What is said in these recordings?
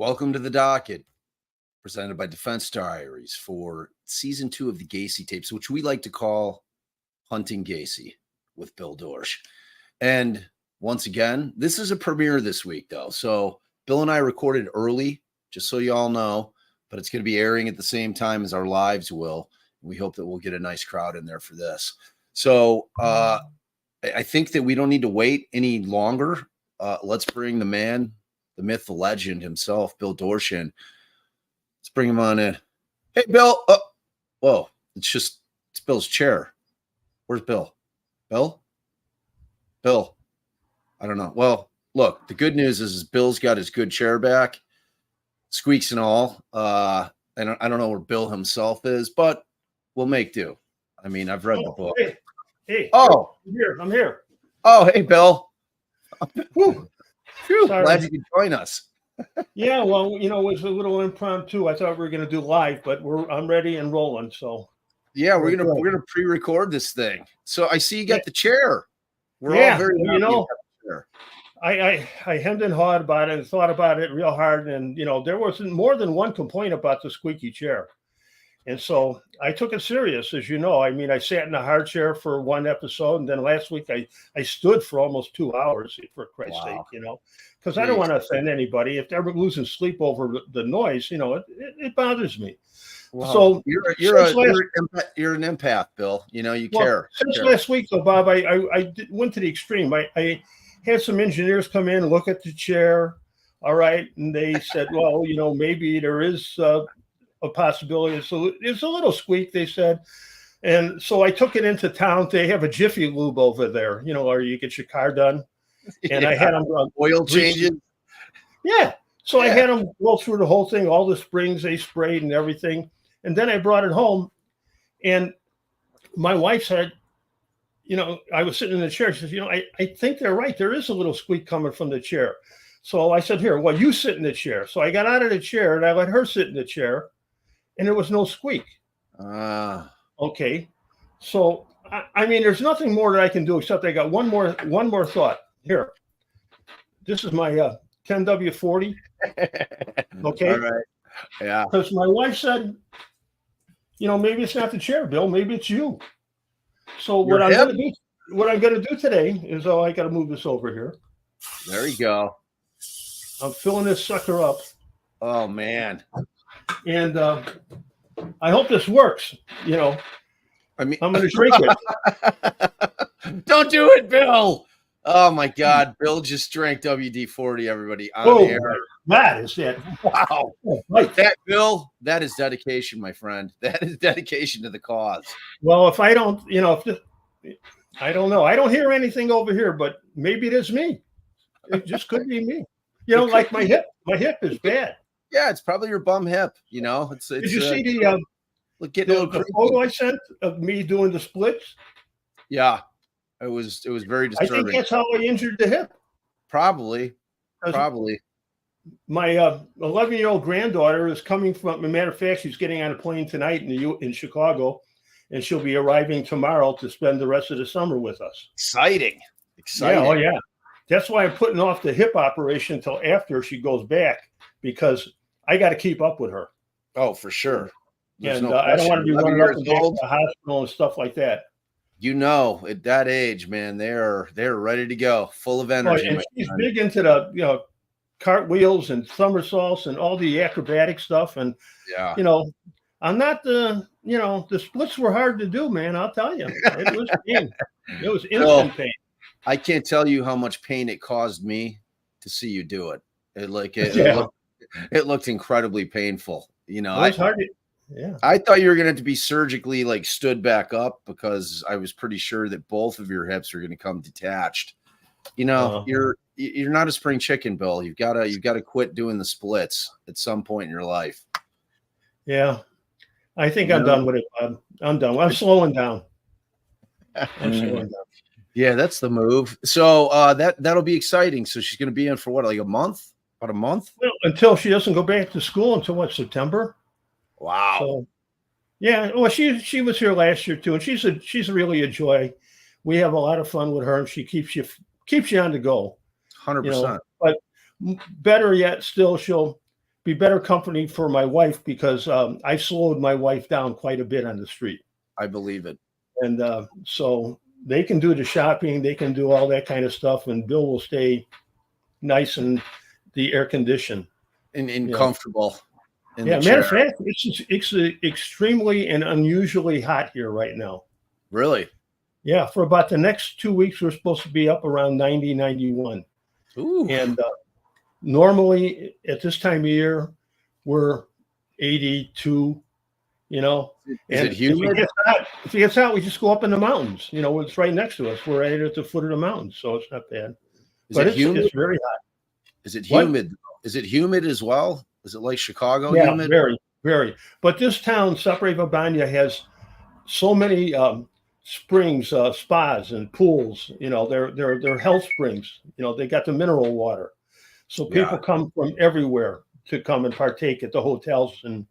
Welcome to the docket, presented by Defense Diaries for season 2 of the Gacy tapes, which we like to call Hunting Gacy with Bill Dorsch. And once again, this is a premiere this week, though. So Bill and I recorded early, just so you all know, but it's going to be airing at the same time as our lives will. We hope that we'll get a nice crowd in there for this. So I think that we don't need to wait any longer. Let's bring the man, the myth, the legend himself, Bill Dorsch in. Let's bring him on in. Hey, Bill. Whoa, it's Bill's chair. Where's Bill? Bill? I don't know. Well, look, the good news is Bill's got his good chair back, squeaks and all. And I don't know where Bill himself is, but we'll make do. I mean, I've read the book. Hey. Oh, I'm here. Oh, hey, Bill. Whew. Glad you could join us. Yeah, well, it was a little impromptu. I thought we were going to do live, but I'm ready and rolling. So yeah, we're gonna pre-record this thing. So I see you got the chair. We're all very I hemmed and hawed about it and thought about it real hard, and there wasn't more than one complaint about the squeaky chair. And so I took it serious, as you know. I mean, I sat in a hard chair for one episode, and then last week I stood for almost 2 hours, for Christ's sake, because I don't want to offend anybody. If they're losing sleep over the noise, it bothers me. Wow. So you're an empath, Bill. You care. Since last week, though, Bob, I went to the extreme. I had some engineers come in and look at the chair. All right, and they said, well, maybe there is a possibility. So it's a little squeak, they said. And so I took it into town. They have a Jiffy Lube over there, or you get your car done. And I had them oil changes. Yeah. So I had them go through the whole thing, all the springs they sprayed and everything. And then I brought it home. And my wife said, I was sitting in the chair. She says, I think they're right. There is a little squeak coming from the chair. So I said, here, well, you sit in the chair. So I got out of the chair and I let her sit in the chair. And there was no squeak. Okay. So, I mean, there's nothing more that I can do except I got one more thought. Here. This is my 10W40. Okay. All right. Yeah. Because my wife said, maybe it's not the chair, Bill. Maybe it's you. So what I'm going to do today is, I got to move this over here. There you go. I'm filling this sucker up. Oh, man. And I hope this works. I mean, I'm going to drink it. Don't do it, Bill. Oh my God, Bill just drank WD-40. Everybody on the air. That is it. Wow, right. That is dedication, my friend. That is dedication to the cause. Well, if I don't, I don't know. I don't hear anything over here, but maybe it is me. It just could be me. Like my hip. My hip is bad. Yeah, it's probably your bum hip. It's. Did you see the photo I sent of me doing the splits? Yeah, it was very disturbing. I think that's how I injured the hip. Probably. My 11-year-old granddaughter is coming from. As a matter of fact, she's getting on a plane tonight in Chicago, and she'll be arriving tomorrow to spend the rest of the summer with us. Exciting. Yeah, oh yeah. That's why I'm putting off the hip operation until after she goes back, because I got to keep up with her. Oh, for sure. I don't want to be running up and back to the hospital and stuff like that. At that age, man, they're ready to go, full of energy. And she's big into the cartwheels and somersaults and all the acrobatic stuff. And I'm not the splits were hard to do, man. I'll tell you, it was pain. It was instant pain. I can't tell you how much pain it caused me to see you do it. It looked incredibly painful. It was hard. I thought you were going to be surgically stood back up, because I was pretty sure that both of your hips are going to come detached. You're not a spring chicken, Bill. You've got to quit doing the splits at some point in your life. Yeah, I think I'm done with it. I'm done. I'm slowing down. Yeah, that's the move. So that'll be exciting. So she's going to be in for what, like a month? About a month? Well, until she doesn't go back to school until what, September? Wow. So, yeah. Well, she was here last year too, and she's really a joy. We have a lot of fun with her, and she keeps you on the go. 100%. But better yet, still she'll be better company for my wife because I slowed my wife down quite a bit on the street. I believe it. And so they can do the shopping, they can do all that kind of stuff, and Bill will stay nice and the air conditioned And comfortable. Yeah, matter of fact, it's extremely and unusually hot here right now. Really? Yeah, for about the next 2 weeks, we're supposed to be up around 90, 91. Ooh. And normally at this time of year, we're 82, you know. Is it humid? If it gets hot, we just go up in the mountains. You know, it's right next to us. We're right at the foot of the mountains, so it's not bad. But it's very hot. Is it humid? What? Is it humid as well? Is it like Chicago? Yeah, humid? very, very. But this town, Saprevabanya, has so many springs, spas, and pools. You know, they're health springs. You know, they got the mineral water, so people come from everywhere to come and partake at the hotels and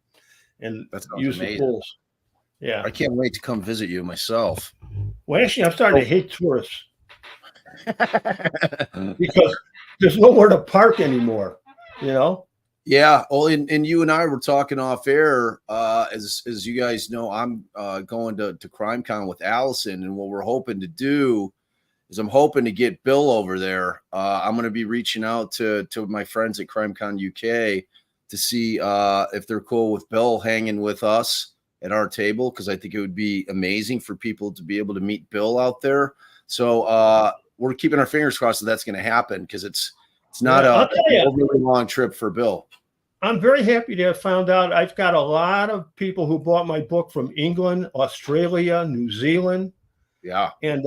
use the pools. Yeah, I can't wait to come visit you myself. Well, actually, I'm starting to hate tourists because there's nowhere to park anymore. You know. Yeah. Well, and you and I were talking off air. As you guys know, I'm going to CrimeCon with Allison, and what we're hoping to do is I'm hoping to get Bill over there. I'm going to be reaching out to my friends at CrimeCon UK to see if they're cool with Bill hanging with us at our table, because I think it would be amazing for people to be able to meet Bill out there. So we're keeping our fingers crossed that that's going to happen, because it's not a really long trip for Bill. I'm very happy to have found out. I've got a lot of people who bought my book from England, Australia, New Zealand. Yeah. And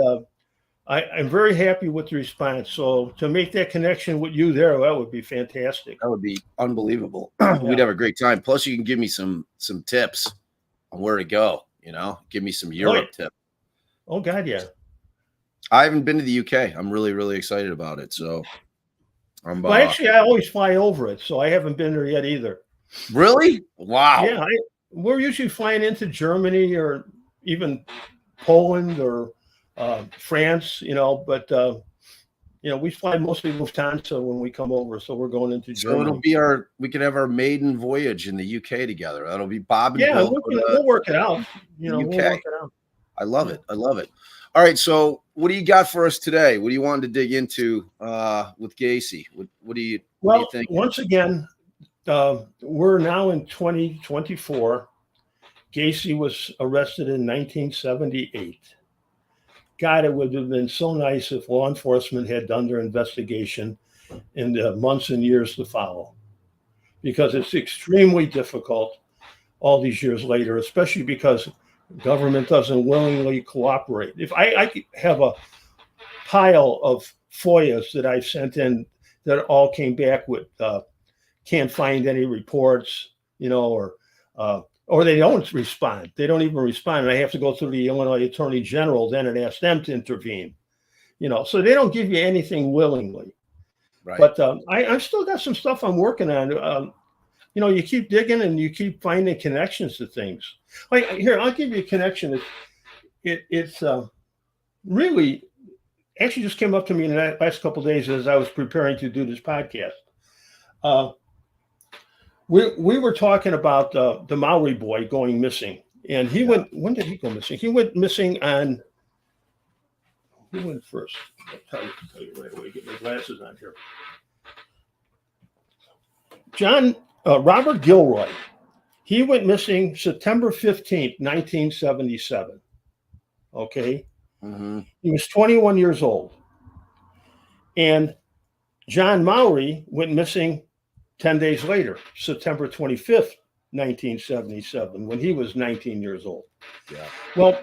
I'm very happy with the response. So to make that connection with you there, that would be fantastic. That would be unbelievable. We'd have a great time. Plus, you can give me some tips on where to go, you know, give me some Europe tips. Oh, God, yeah. I haven't been to the UK. I'm really, really excited about it. So well, actually, I always fly over it, so I haven't been there yet either. Really? Wow. Yeah, we're usually flying into Germany or even Poland or France, you know, but you know, we fly mostly Lufthansa when we come over, so we're going into Germany. So it'll be we could have our maiden voyage in the UK together. That'll be Bob and Bill. Yeah, we'll work it out. You know, we'll work it out. I love it. I love it. All right, so what do you got for us today? What do you want to dig into with Gacy? What do you think? Once again, we're now in 2024. Gacy was arrested in 1978. God, it would have been so nice if law enforcement had done their investigation in the months and years to follow, because it's extremely difficult all these years later, especially because government doesn't willingly cooperate. If I have a pile of FOIAs that I've sent in that all came back with can't find any reports, you know, or they don't respond. They don't even respond. And I have to go through the Illinois Attorney General then and ask them to intervene, you know, so they don't give you anything willingly. Right. But I've still got some stuff I'm working on. You know, you keep digging and you keep finding connections to things. Like here, I'll give you a connection. It's really actually just came up to me in the last couple of days as I was preparing to do this podcast. We were talking about the Maori boy going missing, and he went. When did he go missing? He went missing on. Who went first? I'll tell you right away. Get my glasses on here. Robert Gilroy, he went missing September 15th, 1977. Okay. Mm-hmm. He was 21 years old. And John Maori went missing 10 days later, September 25th, 1977, when he was 19 years old. Yeah. Well,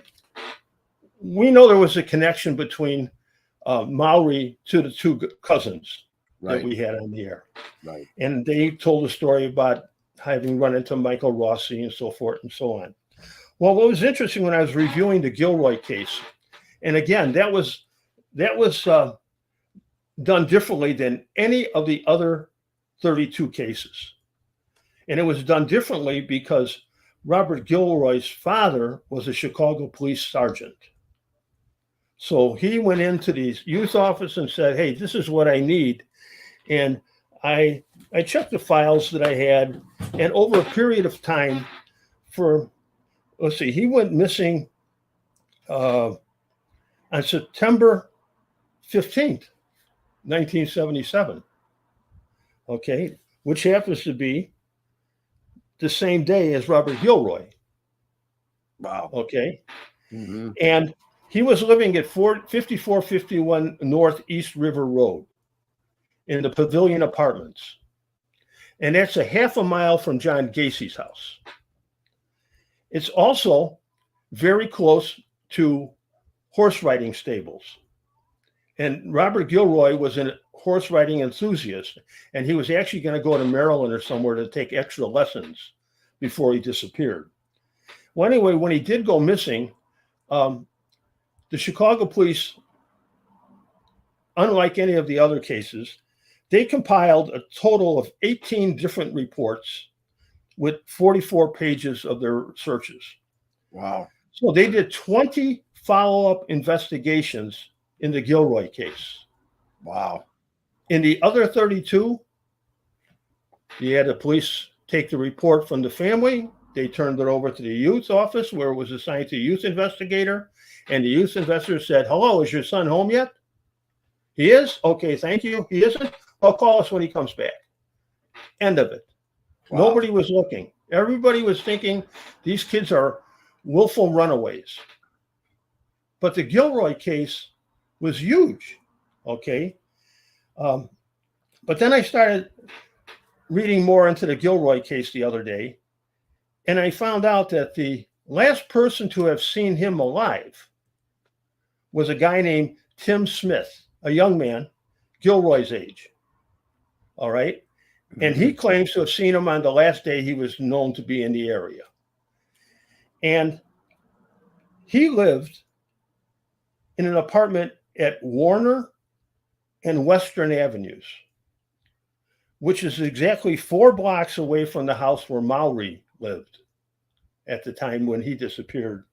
we know there was a connection between Maori to the two cousins that we had on the air. Right. And they told a story about having run into Michael Rossi and so forth and so on. Well, what was interesting when I was reviewing the Gilroy case, and again, that was done differently than any of the other 32 cases. And it was done differently because Robert Gilroy's father was a Chicago police sergeant. So he went into these youth office and said, hey, this is what I need. And I checked the files that I had, and over a period of time, let's see, he went missing on September 15th, 1977. Okay, which happens to be the same day as Robert Gilroy. Wow. Okay. Mm-hmm. And he was living at 5451 North East River Road in the Pavilion Apartments. And that's a half a mile from John Gacy's house. It's also very close to horse riding stables. And Robert Gilroy was a horse riding enthusiast, and he was actually going to go to Maryland or somewhere to take extra lessons before he disappeared. Well, anyway, when he did go missing, the Chicago police, unlike any of the other cases, they compiled a total of 18 different reports with 44 pages of their searches. Wow. So they did 20 follow-up investigations in the Gilroy case. Wow. In the other 32, you had the police take the report from the family. They turned it over to the youth office where it was assigned to a youth investigator. And the youth investigator said, hello, is your son home yet? He is? Okay, thank you. He isn't? Well, call us when he comes back. End of it. Wow. Nobody was looking. Everybody was thinking these kids are willful runaways. But the Gilroy case was huge. Okay. But then I started reading more into the Gilroy case the other day, and I found out that the last person to have seen him alive was a guy named Tim Smith, a young man, Gilroy's age. All right. And he claims to have seen him on the last day he was known to be in the area. And he lived in an apartment at Warner and Western Avenues, which is exactly 4 blocks away from the house where Mowry lived at the time when he disappeared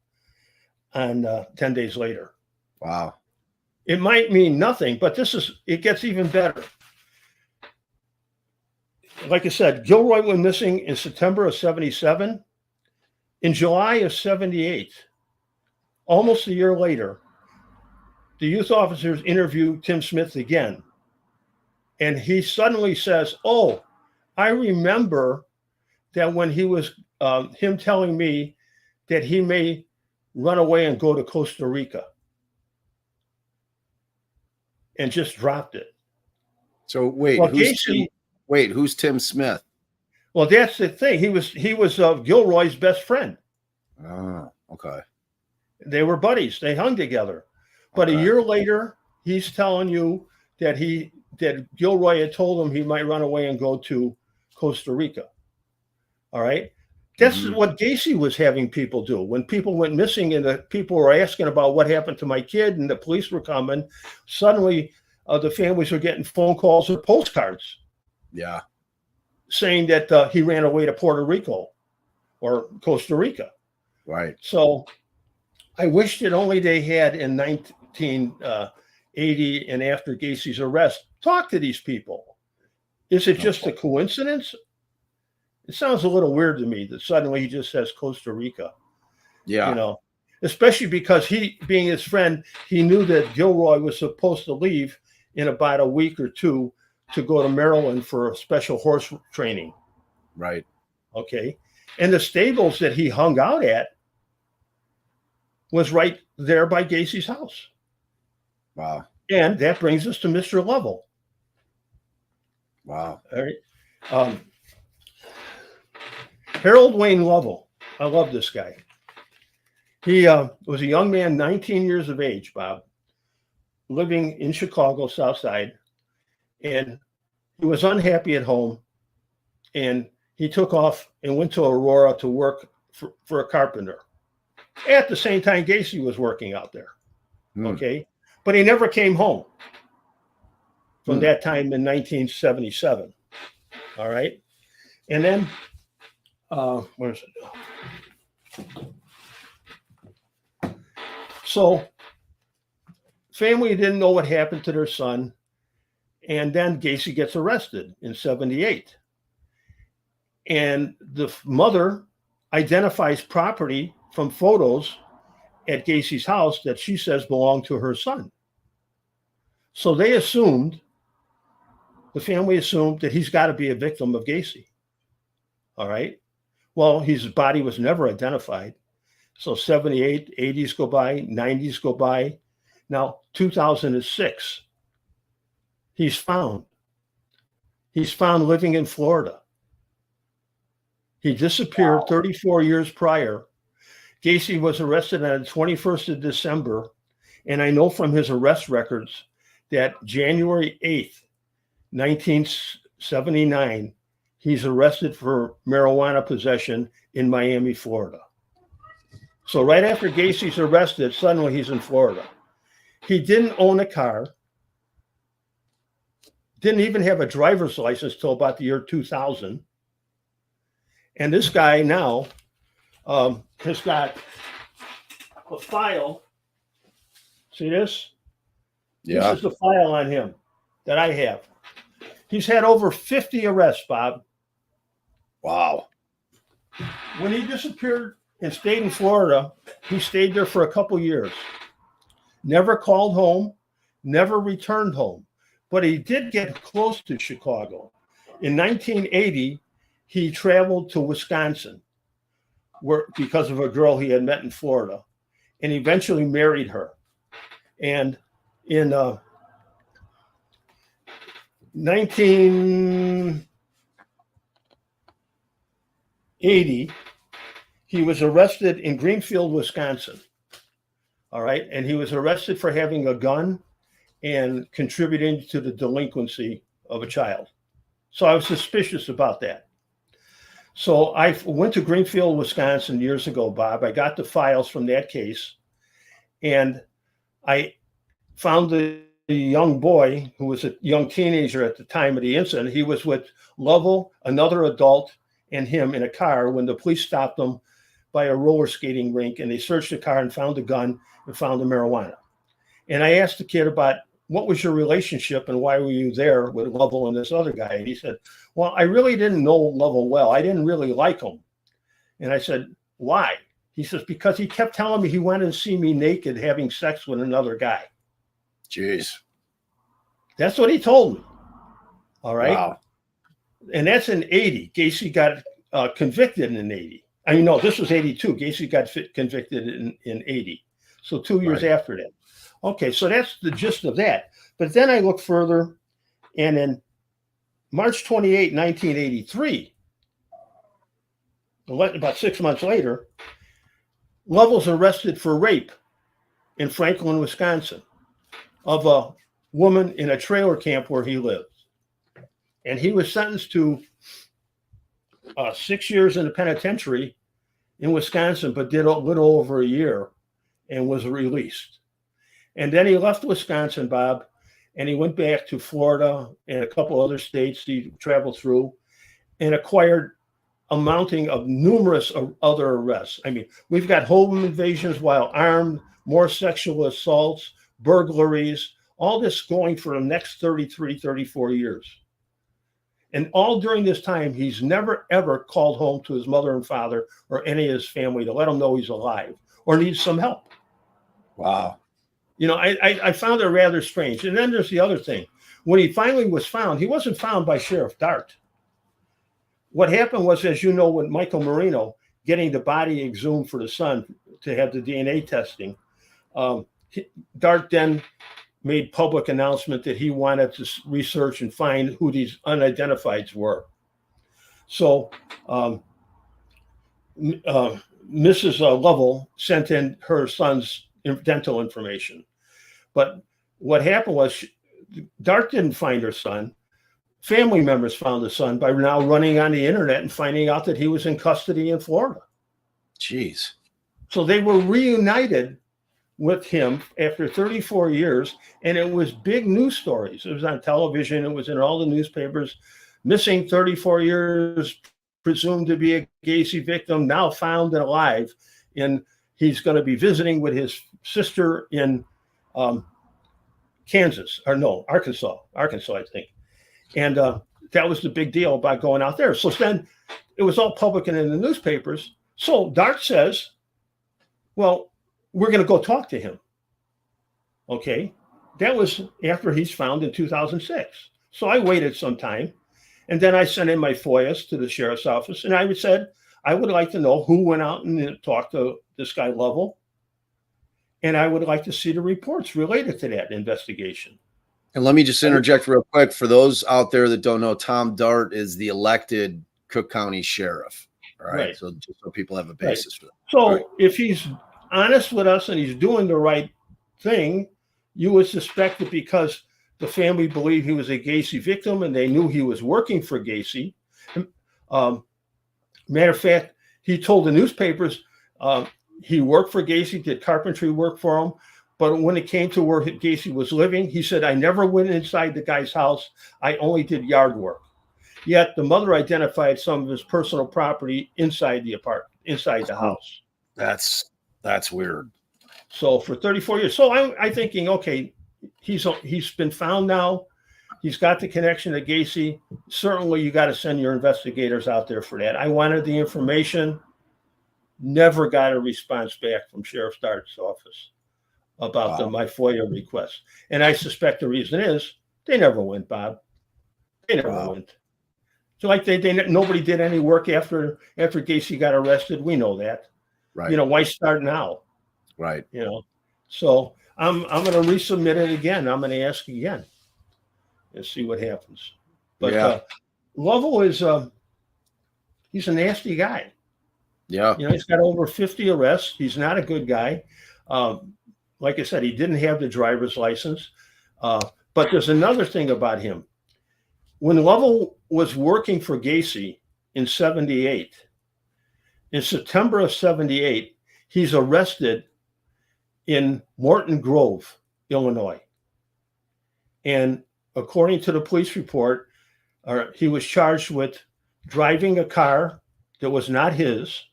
on 10 days later. Wow. It might mean nothing, but it gets even better. Like I said, Gilroy went missing in September of 77. In July of 78, almost a year later, the youth officers interviewed Tim Smith again. And he suddenly says, oh, I remember that when he was, him telling me that he may run away and go to Costa Rica. And just dropped it. So wait, well, who's Tim Smith? Well, that's the thing. He was Gilroy's best friend. Oh, okay. They were buddies. They hung together. But a year later, he's telling you that Gilroy had told him he might run away and go to Costa Rica. All right. That's what Gacy was having people do. When people went missing and the people were asking about what happened to my kid and the police were coming, suddenly the families were getting phone calls or postcards. Yeah. Saying that he ran away to Puerto Rico or Costa Rica. Right. So I wish that only they had in 1980 and after Gacy's arrest, talk to these people. Is it just a coincidence? It sounds a little weird to me that suddenly he just says Costa Rica. Yeah. You know, especially because he, being his friend, he knew that Gilroy was supposed to leave in about a week or two to go to Maryland for a special horse training. Right. Okay. And the stables that he hung out at was right there by Gacy's house. Wow. And that brings us to Mr. Lovell. Wow. All right. Harold Wayne Lovell. I love this guy. He was a young man, 19 years of age, Bob, living in Chicago, South Side. And he was unhappy at home. And he took off and went to Aurora to work for a carpenter. At the same time, Gacy was working out there. Okay. But he never came home from that time in 1977. All right. And then, where's it? So, family didn't know what happened to their son. And then Gacy gets arrested in 78. And the mother identifies property from photos at Gacy's house that she says belonged to her son. So they assumed, the family assumed, that he's got to be a victim of Gacy. All right. Well, his body was never identified. So 78, 80s go by, 90s go by. Now, 2006, he's found. He's found living in Florida. He disappeared 34 years prior. Gacy was arrested on the 21st of December. And I know from his arrest records that January 8th, 1979, he's arrested for marijuana possession in Miami, Florida. So right after Gacy's arrested, suddenly he's in Florida. He didn't own a car, didn't even have a driver's license till about the year 2000. And this guy now has got a file. See this? Yeah. This is the file on him that I have. He's had over 50 arrests, Bob. Wow. When he disappeared and stayed in Florida, he stayed there for a couple years. Never called home, never returned home. But he did get close to Chicago. In 1980, he traveled to Wisconsin because of a girl he had met in Florida, and eventually married her. And in 1980, he was arrested in Greenfield, Wisconsin. All right. And he was arrested for having a gun and contributing to the delinquency of a child. So I was suspicious about that. So I went to Greenfield, Wisconsin years ago, Bob. I got the files from that case, and I found the young boy who was a young teenager at the time of the incident. He was with Lovell, another adult, and him in a car when the police stopped them by a roller skating rink, and they searched the car and found a gun and found the marijuana. And I asked the kid about, what was your relationship and why were you there with Lovell and this other guy? And he said, well, I really didn't know Lovell well. I didn't really like him. And I said, why? He says, because he kept telling me he wanted to see me naked having sex with another guy. Jeez. That's what he told me. All right. Wow. And that's in 80. Gacy got convicted in 80. I mean, no, this was 82. Gacy got convicted in 80. So 2 years after that. Okay, so that's the gist of that. But then I look further, and in March 28, 1983, about 6 months later, Lovell's arrested for rape in Franklin, Wisconsin, of a woman in a trailer camp where he lived. And he was sentenced to 6 years in the penitentiary in Wisconsin, but did a little over a year and was released. And then he left Wisconsin, Bob, and he went back to Florida and a couple other states he traveled through and acquired a mounting of numerous other arrests. I mean, we've got home invasions while armed, more sexual assaults, burglaries, all this going for the next 33, 34 years. And all during this time, he's never, ever called home to his mother and father or any of his family to let them know he's alive or needs some help. Wow. You know, I found it rather strange. And then there's the other thing. When he finally was found, he wasn't found by Sheriff Dart. What happened was, as you know, with Michael Marino getting the body exhumed for the son to have the DNA testing, Dart then made public announcement that he wanted to research and find who these unidentifieds were. So Mrs. Lovell sent in her son's dental information. But what happened was Dart didn't find her son. Family members found the son by now running on the internet and finding out that he was in custody in Florida. Jeez. So they were reunited with him after 34 years, and it was big news stories. It was on television. It was in all the newspapers. Missing 34 years, presumed to be a Gacy victim, now found and alive. And he's going to be visiting with his sister in Kansas, or no, Arkansas, I think. And that was the big deal about going out there. So then it was all public and in the newspapers. So Dart says, well, we're going to go talk to him. Okay. That was after he's found in 2006. So I waited some time. And then I sent in my FOIAs to the sheriff's office. And I said, I would like to know who went out and talked to this guy Lovell. And I would like to see the reports related to that investigation. And let me just interject real quick. For those out there that don't know, Tom Dart is the elected Cook County sheriff. Right. So just so people have a basis for that. So if he's honest with us and he's doing the right thing, you would suspect that because the family believed he was a Gacy victim and they knew he was working for Gacy. Matter of fact, he told the newspapers he worked for Gacy, did carpentry work for him. But when it came to where Gacy was living, he said, I never went inside the guy's house. I only did yard work. Yet the mother identified some of his personal property inside the apartment, inside the house. That's weird. So for 34 years. So I'm thinking, okay, he's been found now. He's got the connection to Gacy. Certainly you got to send your investigators out there for that. I wanted the information. Never got a response back from Sheriff Dart's office about my FOIA request. And I suspect the reason is they never went, Bob. They never went. So like nobody did any work after Gacy got arrested. We know that. Right. You know, why start now? Right. You know. So I'm going to resubmit it again. I'm going to ask again and see what happens. But Lovell is he's a nasty guy. Yeah. You know, he's got over 50 arrests. He's not a good guy. Like I said, he didn't have the driver's license. But there's another thing about him. When Lovell was working for Gacy in 78, in September of 78, he's arrested in Morton Grove, Illinois. And according to the police report, he was charged with driving a car that was not his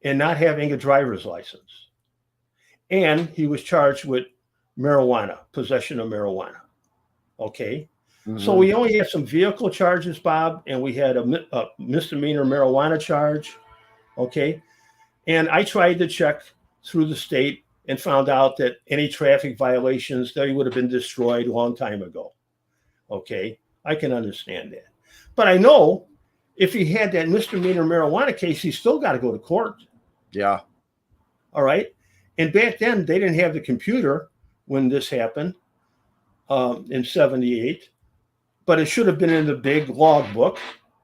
and not having a driver's license. And he was charged with marijuana, possession of marijuana. Okay. Mm-hmm. So we only had some vehicle charges, Bob, and we had a misdemeanor marijuana charge. Okay. And I tried to check through the state and found out that any traffic violations, they would have been destroyed a long time ago. Okay. I can understand that. But I know if he had that misdemeanor marijuana case, he's still got to go to court. Yeah. All right. And back then, they didn't have the computer when this happened in 78, but it should have been in the big log book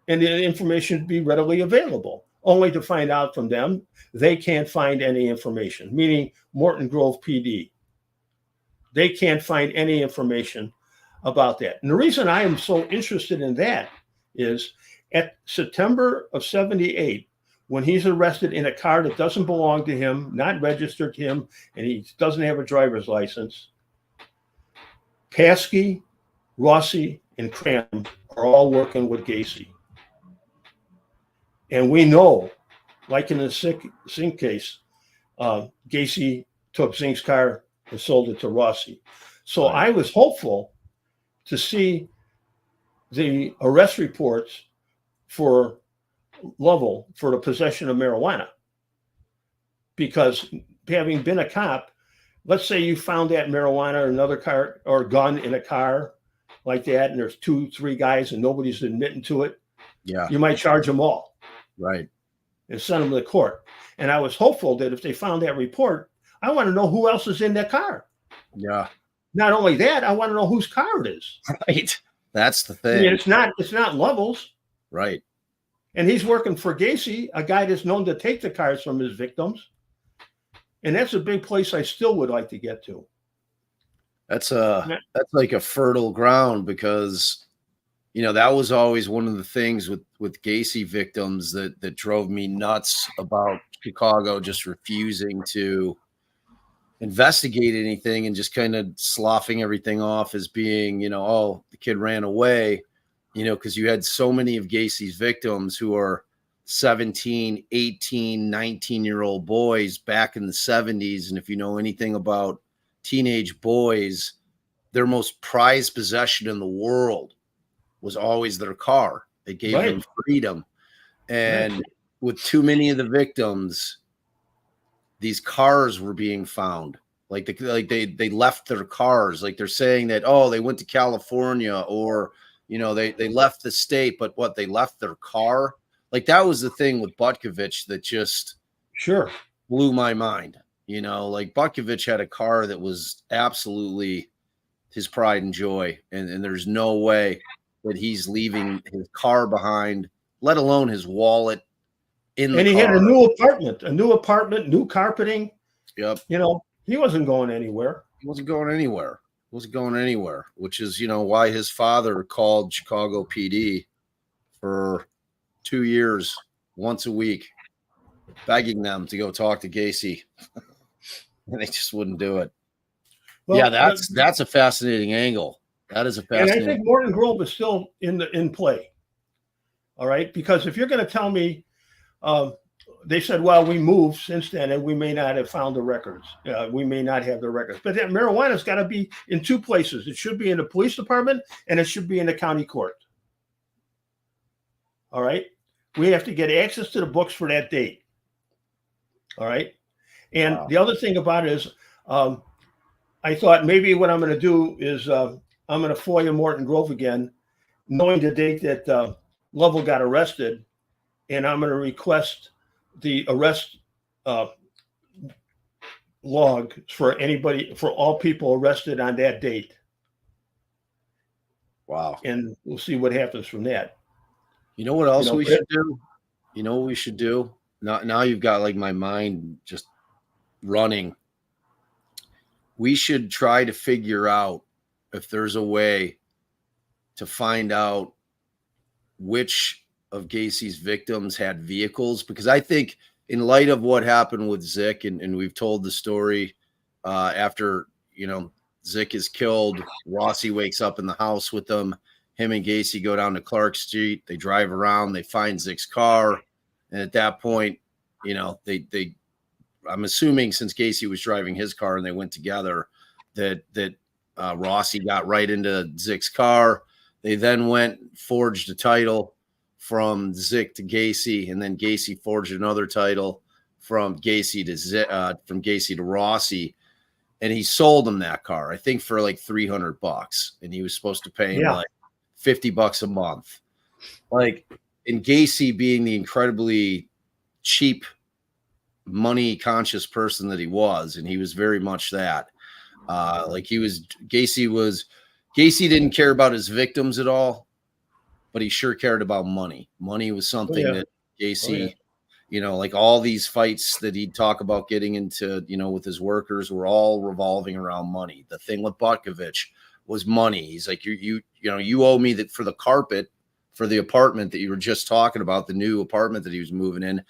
and the information would be readily available, only to find out from them they can't find any information, meaning Morton Grove PD. They can't find any information about that. And the reason I am so interested in that is at September of 78, when he's arrested in a car that doesn't belong to him, not registered to him, and he doesn't have a driver's license, Paskey, Rossi, and Cram are all working with Gacy. And we know, like in the Zink case, Gacy took Zink's car and sold it to Rossi. So I was hopeful to see the arrest reports for Lovell for the possession of marijuana. Because having been a cop, let's say you found that marijuana or another car or gun in a car like that, and there's 2-3 guys and nobody's admitting to it. Yeah. You might charge them all. Right. And send them to court. And I was hopeful that if they found that report, I want to know who else is in that car. Yeah. Not only that, I want to know whose car it is. Right. That's the thing. I mean, it's not Lovell's. Right. And he's working for Gacy, a guy that's known to take the cars from his victims. And that's a big place I still would like to get to. That's like a fertile ground because, you know, that was always one of the things with Gacy victims that drove me nuts about Chicago just refusing to investigate anything and just kind of sloughing everything off as being, you know, oh, the kid ran away, you know, because you had so many of Gacy's victims who are 17, 18, 19-year-old boys back in the 70s. And if you know anything about teenage boys, their most prized possession in the world was always their car. They gave them freedom. And with too many of the victims, these cars were being found. Like they left their cars. Like they're saying that, oh, they went to California, or they left the state, but what, they left their car? Like that was the thing with Butkovich that just blew my mind. Like Butkovich had a car that was absolutely his pride and joy, and there's no way that he's leaving his car behind, let alone his wallet in the car. And he had a new apartment, new carpeting. Yep. He wasn't going anywhere. He wasn't going anywhere. Which is, why his father called Chicago PD for 2 years, once a week, begging them to go talk to Gacy. And they just wouldn't do it. Well, yeah, that's a fascinating angle. That is a fascinating. And I think Morton Grove is still in play. All right, because if you're going to tell me, they said, well, we moved since then, and we may not have found the records. We may not have the records, but that marijuana's got to be in two places. It should be in the police department, and it should be in the county court. All right, we have to get access to the books for that date. All right, and the other thing about it is, I thought maybe what I'm going to do is I'm going to FOIA Morton Grove again, knowing the date that Lovell got arrested, and I'm going to request the arrest log for all people arrested on that date. Wow. And we'll see what happens from that. You know what else we should do? You know what we should do? Now you've got like my mind just running. We should try to figure out if there's a way to find out which of Gacy's victims had vehicles, because I think in light of what happened with Zick, and we've told the story after, Zick is killed, Rossi wakes up in the house with them. Him and Gacy go down to Clark Street. They drive around. They find Zick's car. And at that point, I'm assuming since Gacy was driving his car and they went together, that Rossi got right into Zick's car. They then forged a title from Zick to Gacy, and then Gacy forged another title from Gacy to Rossi, and he sold him that car, I think, for like $300, and he was supposed to pay him like $50 a month. Like, and Gacy, being the incredibly cheap, money conscious person that he was, and he was very much that. Gacy didn't care about his victims at all, but he sure cared about money. Money was something that Gacy, like all these fights that he'd talk about getting into, with his workers, were all revolving around money. The thing with Butkovich was money. He's like, you owe me that for the carpet for the apartment that you were just talking about, the new apartment that he was moving in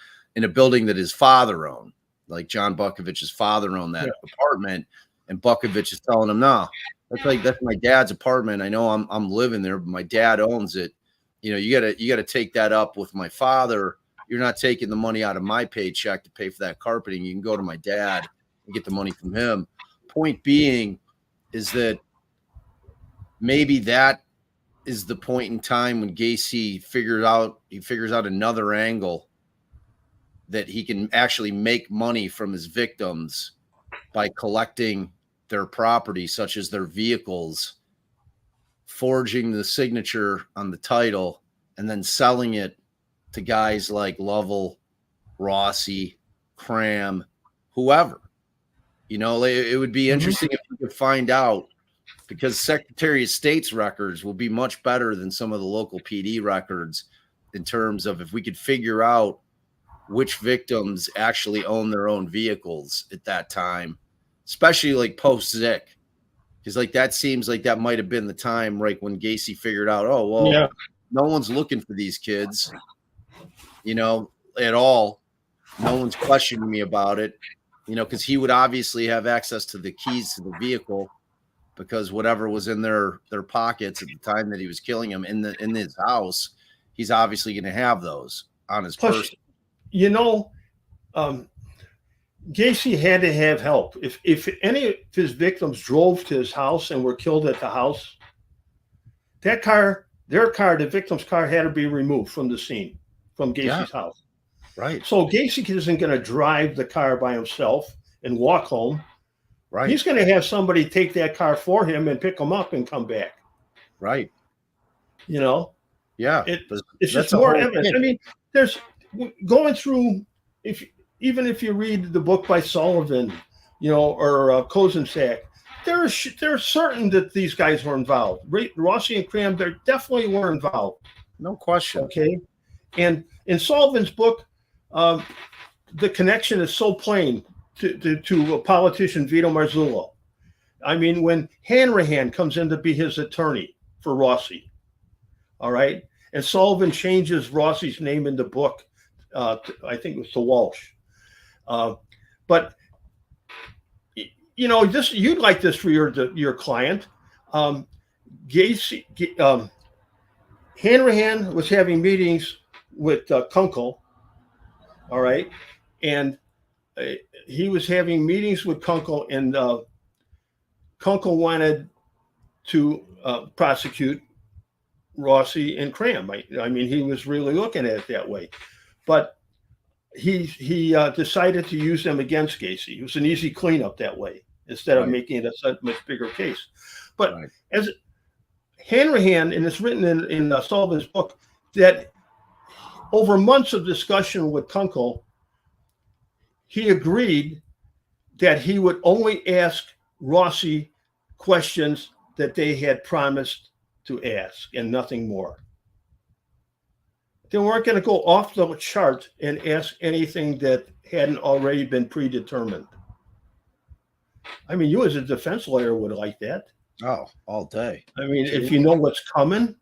a building that his father owned. Like John Butkovich's father owned that apartment, and Butkovich is telling him, no, that's my dad's apartment. I know I'm living there, but my dad owns it. You gotta take that up with my father. You're not taking the money out of my paycheck to pay for that carpeting. You can go to my dad and get the money from him. Point being is that maybe that is the point in time when Gacy figures out another angle that he can actually make money from his victims by collecting their property, such as their vehicles, forging the signature on the title, and then selling it to guys like Lovell, Rossi, Cram, whoever. It would be interesting if we could find out, because Secretary of State's records will be much better than some of the local PD records in terms of if we could figure out which victims actually own their own vehicles at that time, especially like post Zick. Because like that seems like that might have been the time, right, when Gacy figured out, no one's looking for these kids, at all. No one's questioning me about it, because he would obviously have access to the keys to the vehicle, because whatever was in their pockets at the time that he was killing him in his house, he's obviously going to have those on his person. Gacy had to have help. If any of his victims drove to his house and were killed at the house, that car, their car, the victim's car, had to be removed from the scene, from Gacy's house. Right. So Gacy isn't going to drive the car by himself and walk home. Right. He's going to have somebody take that car for him and pick him up and come back. Right. You know? Yeah. It's just more evidence. I mean, there's going through, even if you read the book by Sullivan, you know, or Kozensack, they're certain that these guys were involved. Rossi and Cram, they definitely were involved. No question. Okay. And in Sullivan's book, the connection is so plain to a politician, Vito Marzullo. I mean, when Hanrahan comes in to be his attorney for Rossi, all right, and Sullivan changes Rossi's name in the book, I think it was to Walsh. But you know, this, you'd like this for your client. Gacy, Hanrahan was having meetings with Kunkel, all right, and he was having meetings with Kunkel, and Kunkel wanted to prosecute Rossi and Cram. I mean, he was really looking at it that way, but he decided to use them against Gacy. It was an easy cleanup that way, instead of making it a much bigger case. But as Hanrahan, and it's written in Sullivan's book, that over months of discussion with Kunkel, he agreed that he would only ask Rossi questions that they had promised to ask, and nothing more. They weren't going to go off the chart and ask anything that hadn't already been predetermined. I mean, you as a defense lawyer would like that. Oh, all day. I mean, if you know what's coming.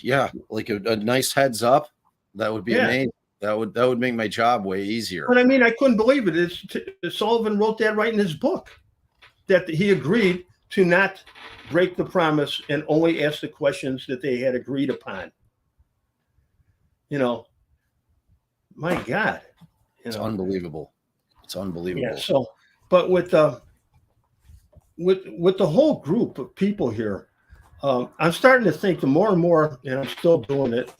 Yeah, like a nice heads up, that would be amazing. That would make my job way easier. But I mean, I couldn't believe it. Sullivan wrote that right in his book, that he agreed to not break the promise and only ask the questions that they had agreed upon. You know, my God, it's unbelievable. It's unbelievable. Yeah. So, but with the whole group of people here, I'm starting to think the more and more, and I'm still doing it.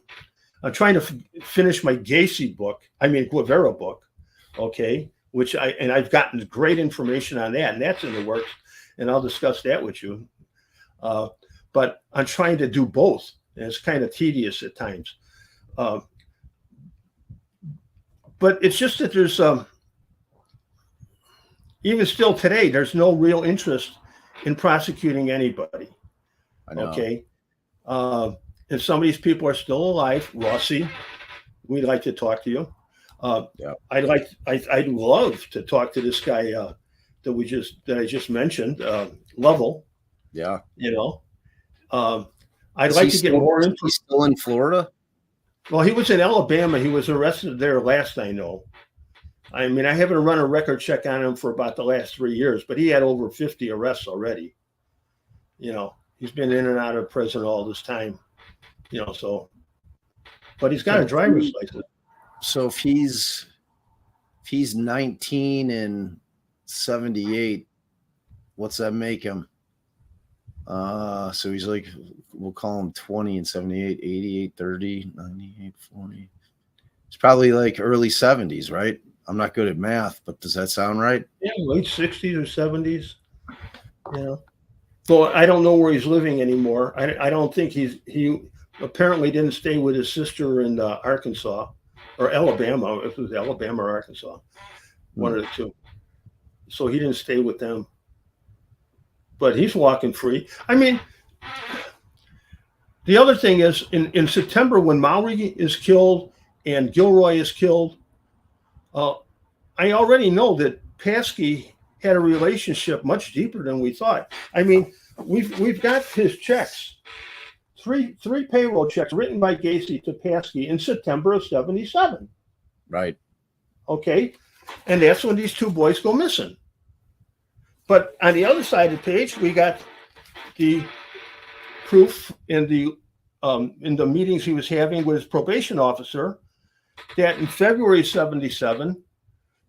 I'm trying to finish my Gacy book. I mean, Guevara book. Okay, which I've gotten great information on that, and that's in the works, and I'll discuss that with you. But I'm trying to do both, and it's kind of tedious at times. But it's just that there's even still today, there's no real interest in prosecuting anybody. I know. Okay. And some of these people are still alive. Rossi, we'd like to talk to you. I'd love to talk to this guy that I just mentioned, Lovell. Yeah. You know, I'd like to get more into. He's still in Florida? Well, he was in Alabama. He was arrested there last I know. I mean, I haven't run a record check on him for about the last 3 years, but he had over 50 arrests already. You know, he's been in and out of prison all this time. You know, so, but he's got a driver's license. So if he's 19 and 78, what's that make him? So he's like, we'll call him 20 and 78, 88, 30, 98, 40. It's probably like early 70s, right? I'm not good at math, but does that sound right? Yeah, late 60s or 70s. You know, so I don't know where he's living anymore. I don't think he apparently didn't stay with his sister in Arkansas or Alabama. If it was Alabama or Arkansas, one of the two. So he didn't stay with them. But he's walking free. I mean, the other thing is in September when Mowry is killed and Gilroy is killed, I already know that Paskey had a relationship much deeper than we thought. I mean, we've got his checks, three payroll checks written by Gacy to Paskey in September of '77. Right. Okay. And that's when these two boys go missing. But on the other side of the page, we got the proof in the meetings he was having with his probation officer that in February '77,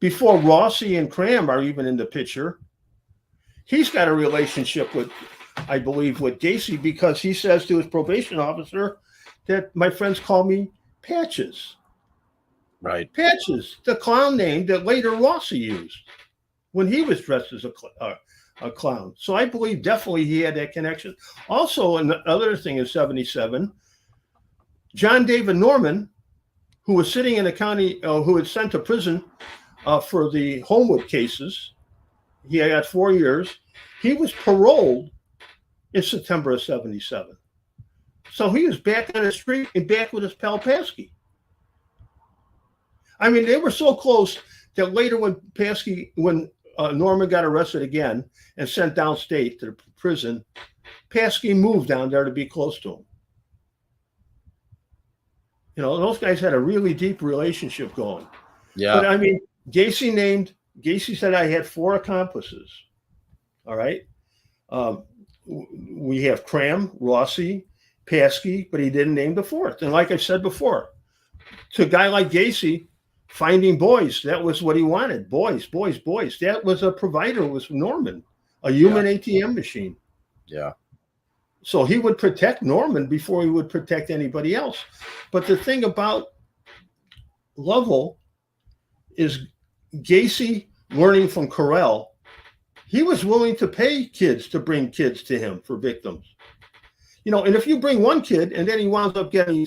before Rossi and Cram are even in the picture, he's got a relationship with, I believe, with Gacy, because he says to his probation officer that my friends call me Patches. Right. Patches, the clown name that later Rossi used when he was dressed as a clown. So I believe definitely he had that connection. Also, another thing in 77, John David Norman, who was sitting in the county, who was sent to prison for the Homewood cases, he got 4 years. He was paroled in September of 77. So he was back on the street and back with his pal Paskey. I mean, they were so close that later when Norman got arrested again and sent downstate to the prison, Paskey moved down there to be close to him. You know, those guys had a really deep relationship going. Yeah. But I mean, Gacy said I had 4 accomplices. All right. We have Cram, Rossi, Paskey, but he didn't name the 4th. And like I said before, to a guy like Gacy, finding boys, that was what he wanted. Boys. That was a provider, was Norman, a human ATM machine. Yeah. So he would protect Norman before he would protect anybody else. But the thing about Lovell is Gacy, learning from Carell, he was willing to pay kids to bring kids to him for victims. You know, and if you bring one kid and then he winds up getting,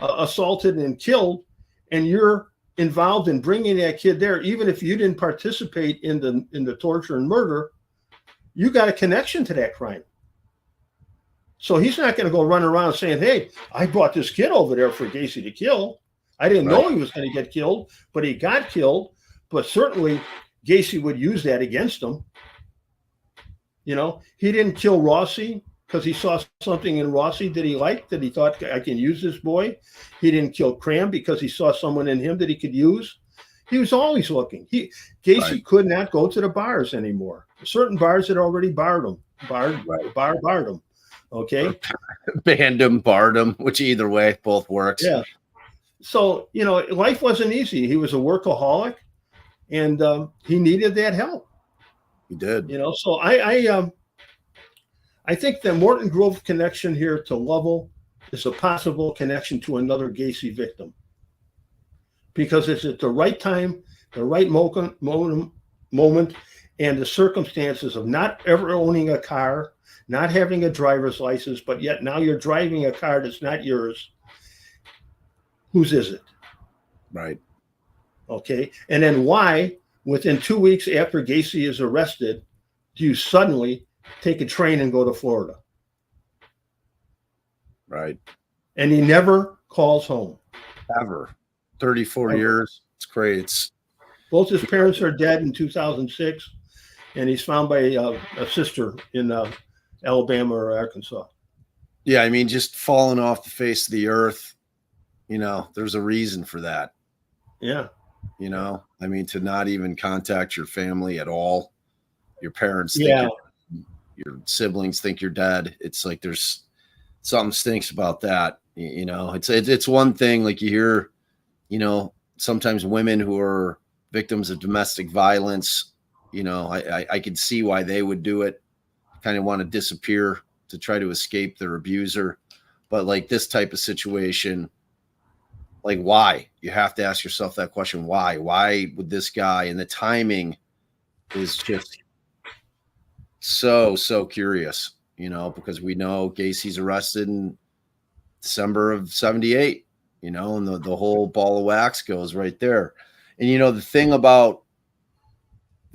assaulted and killed, and you're involved in bringing that kid there, even if you didn't participate in the torture and murder, you got a connection to that crime. So he's not going to go run around saying, hey, I brought this kid over there for Gacy to kill. I didn't know he was going to get killed, but he got killed. But certainly Gacy would use that against him. You know, he didn't kill Rossi because he saw something in Rossi that he liked, that he thought, I can use this boy. He didn't kill Cram because he saw someone in him that he could use. He was always looking. Gacy could not go to the bars anymore. Certain bars had already barred him. Barred him. Okay. Banned him, barred him, which either way, both works. Yeah. So, you know, life wasn't easy. He was a workaholic, and he needed that help. He did. You know, so I think the Morton Grove connection here to Lovell is a possible connection to another Gacy victim, because it's at the right time, the right moment, and the circumstances of not ever owning a car, not having a driver's license, but yet now you're driving a car that's not yours. Whose is it? Right. Okay. And then why, within 2 weeks after Gacy is arrested, do you suddenly take a train and go to Florida? Right. And he never calls home. Ever. 34 years. It's great. Both his parents are dead in 2006, and he's found by a sister in Alabama or Arkansas. Yeah, I mean, just falling off the face of the earth, you know, there's a reason for that. Yeah. You know, I mean, to not even contact your family at all. Your parents think your siblings think you're dead. It's like there's something stinks about that. You know, it's one thing, like you hear, you know, sometimes women who are victims of domestic violence, you know, I could see why they would do it, kind of want to disappear to try to escape their abuser. But like this type of situation, like why? You have to ask yourself that question. Why would this guy, and the timing is just so curious, you know, because we know Gacy's arrested in December of 78, you know, and the whole ball of wax goes right there. And, you know, the thing about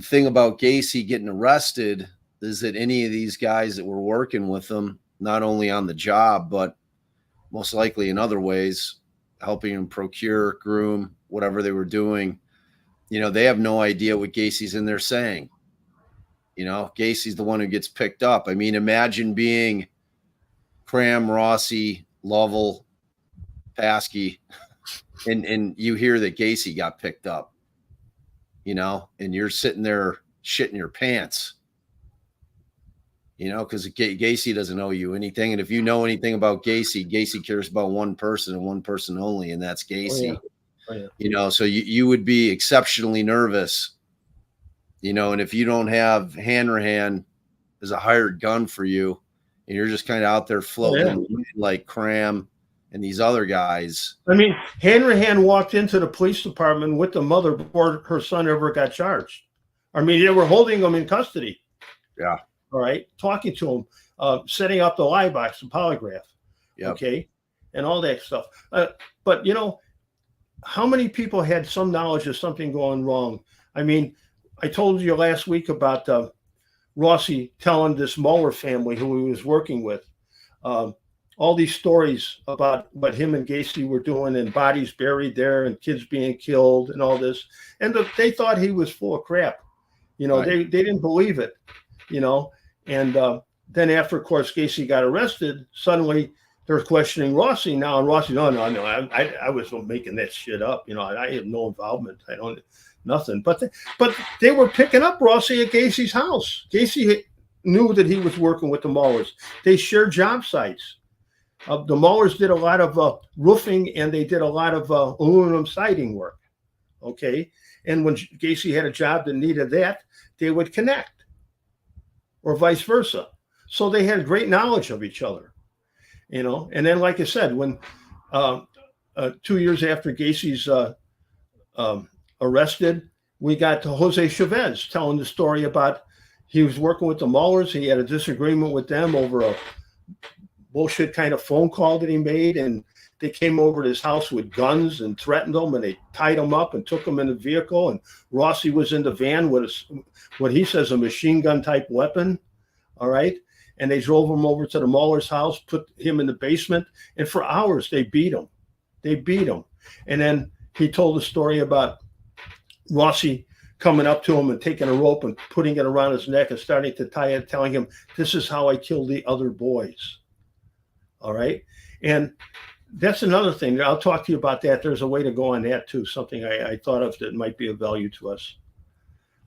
Gacy getting arrested is that any of these guys that were working with him, not only on the job, but most likely in other ways, helping him procure, groom, whatever they were doing, you know, they have no idea what Gacy's in there saying. You know, Gacy's the one who gets picked up. I mean, imagine being Cram, Rossi, Lovell, Paskey, and you hear that Gacy got picked up, you know, and you're sitting there shitting your pants, you know, because Gacy doesn't owe you anything. And if you know anything about Gacy, Gacy cares about one person and one person only, and that's Gacy. Oh, yeah. Oh, yeah. You know, so you would be exceptionally nervous, you know, and if you don't have Hanrahan as a hired gun for you, and you're just kind of out there floating in the wind like Cram and these other guys. I mean, Hanrahan walked into the police department with the mother before her son ever got charged. I mean, they were holding him in custody. Yeah. All right. Talking to him, setting up the lie box, the polygraph. Yep. Okay. And all that stuff. But, you know, how many people had some knowledge of something going wrong? I mean, I told you last week about Rossi telling this Mueller family who he was working with all these stories about what him and Gacy were doing, and bodies buried there and kids being killed and all this. And they thought he was full of crap. You know, Right. they didn't believe it, you know. And then after, of course, Gacy got arrested, suddenly they're questioning Rossi now. And Rossi, no, I was making that shit up. You know, I have no involvement. I don't, nothing. But they were picking up Rossi at Gacy's house. Gacy knew that he was working with the Muellers. They shared job sites. The Muellers did a lot of roofing, and they did a lot of aluminum siding work. Okay. And when Gacy had a job that needed that, they would connect, or vice versa. So they had great knowledge of each other, you know. And then, like I said, when 2 years after Gacy's arrested, we got to Jose Chavez telling the story about he was working with the Muellers. He had a disagreement with them over a bullshit kind of phone call that he made, and they came over to his house with guns and threatened him, and they tied him up and took him in the vehicle. And Rossi was in the van with what he says a machine gun type weapon. All right. And they drove him over to the Mueller's house, put him in the basement, and for hours they beat him. And then he told a story about Rossi coming up to him and taking a rope and putting it around his neck and starting to tie it, telling him, "This is how I killed the other boys." All right. And that's another thing. I'll talk to you about that. There's a way to go on that too. Something I thought of that might be of value to us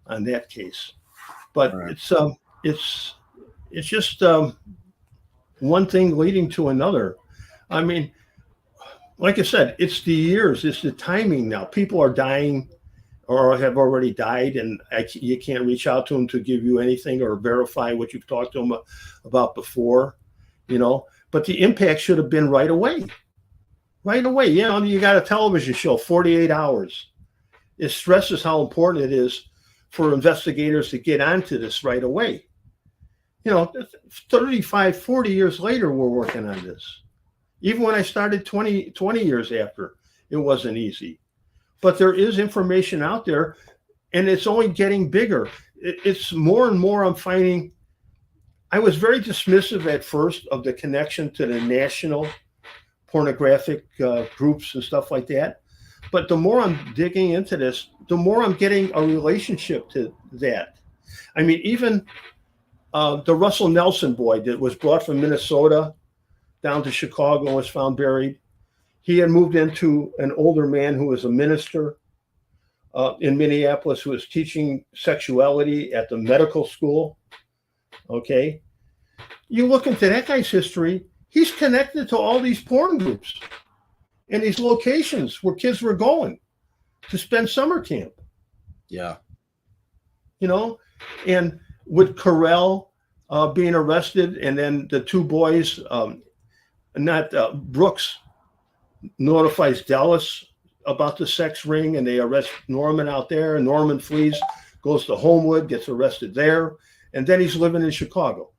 on that case. But Right. it's just one thing leading to another. I mean, like I said, it's the years, it's the timing now. People are dying or have already died, and you can't reach out to them to give you anything or verify what you've talked to them about before, you know. But the impact should have been right away. Right away. You know, you got a television show, 48 hours. It stresses how important it is for investigators to get onto this right away. You know, 35, 40 years later, we're working on this. Even when I started 20 years after, it wasn't easy. But there is information out there, and it's only getting bigger. It's more and more I'm finding. I was very dismissive at first of the connection to the national pornographic groups and stuff like that. But the more I'm digging into this, the more I'm getting a relationship to that. I mean, even the Russell Nelson boy that was brought from Minnesota down to Chicago and was found buried. He had moved into an older man who was a minister in Minneapolis who was teaching sexuality at the medical school. Okay. You look into that guy's history, he's connected to all these porn groups and these locations where kids were going to spend summer camp. Yeah. You know, and with Carell being arrested, and then the two boys, Brooks notifies Dallas about the sex ring, and they arrest Norman out there, and Norman flees, goes to Homewood, gets arrested there, and then he's living in Chicago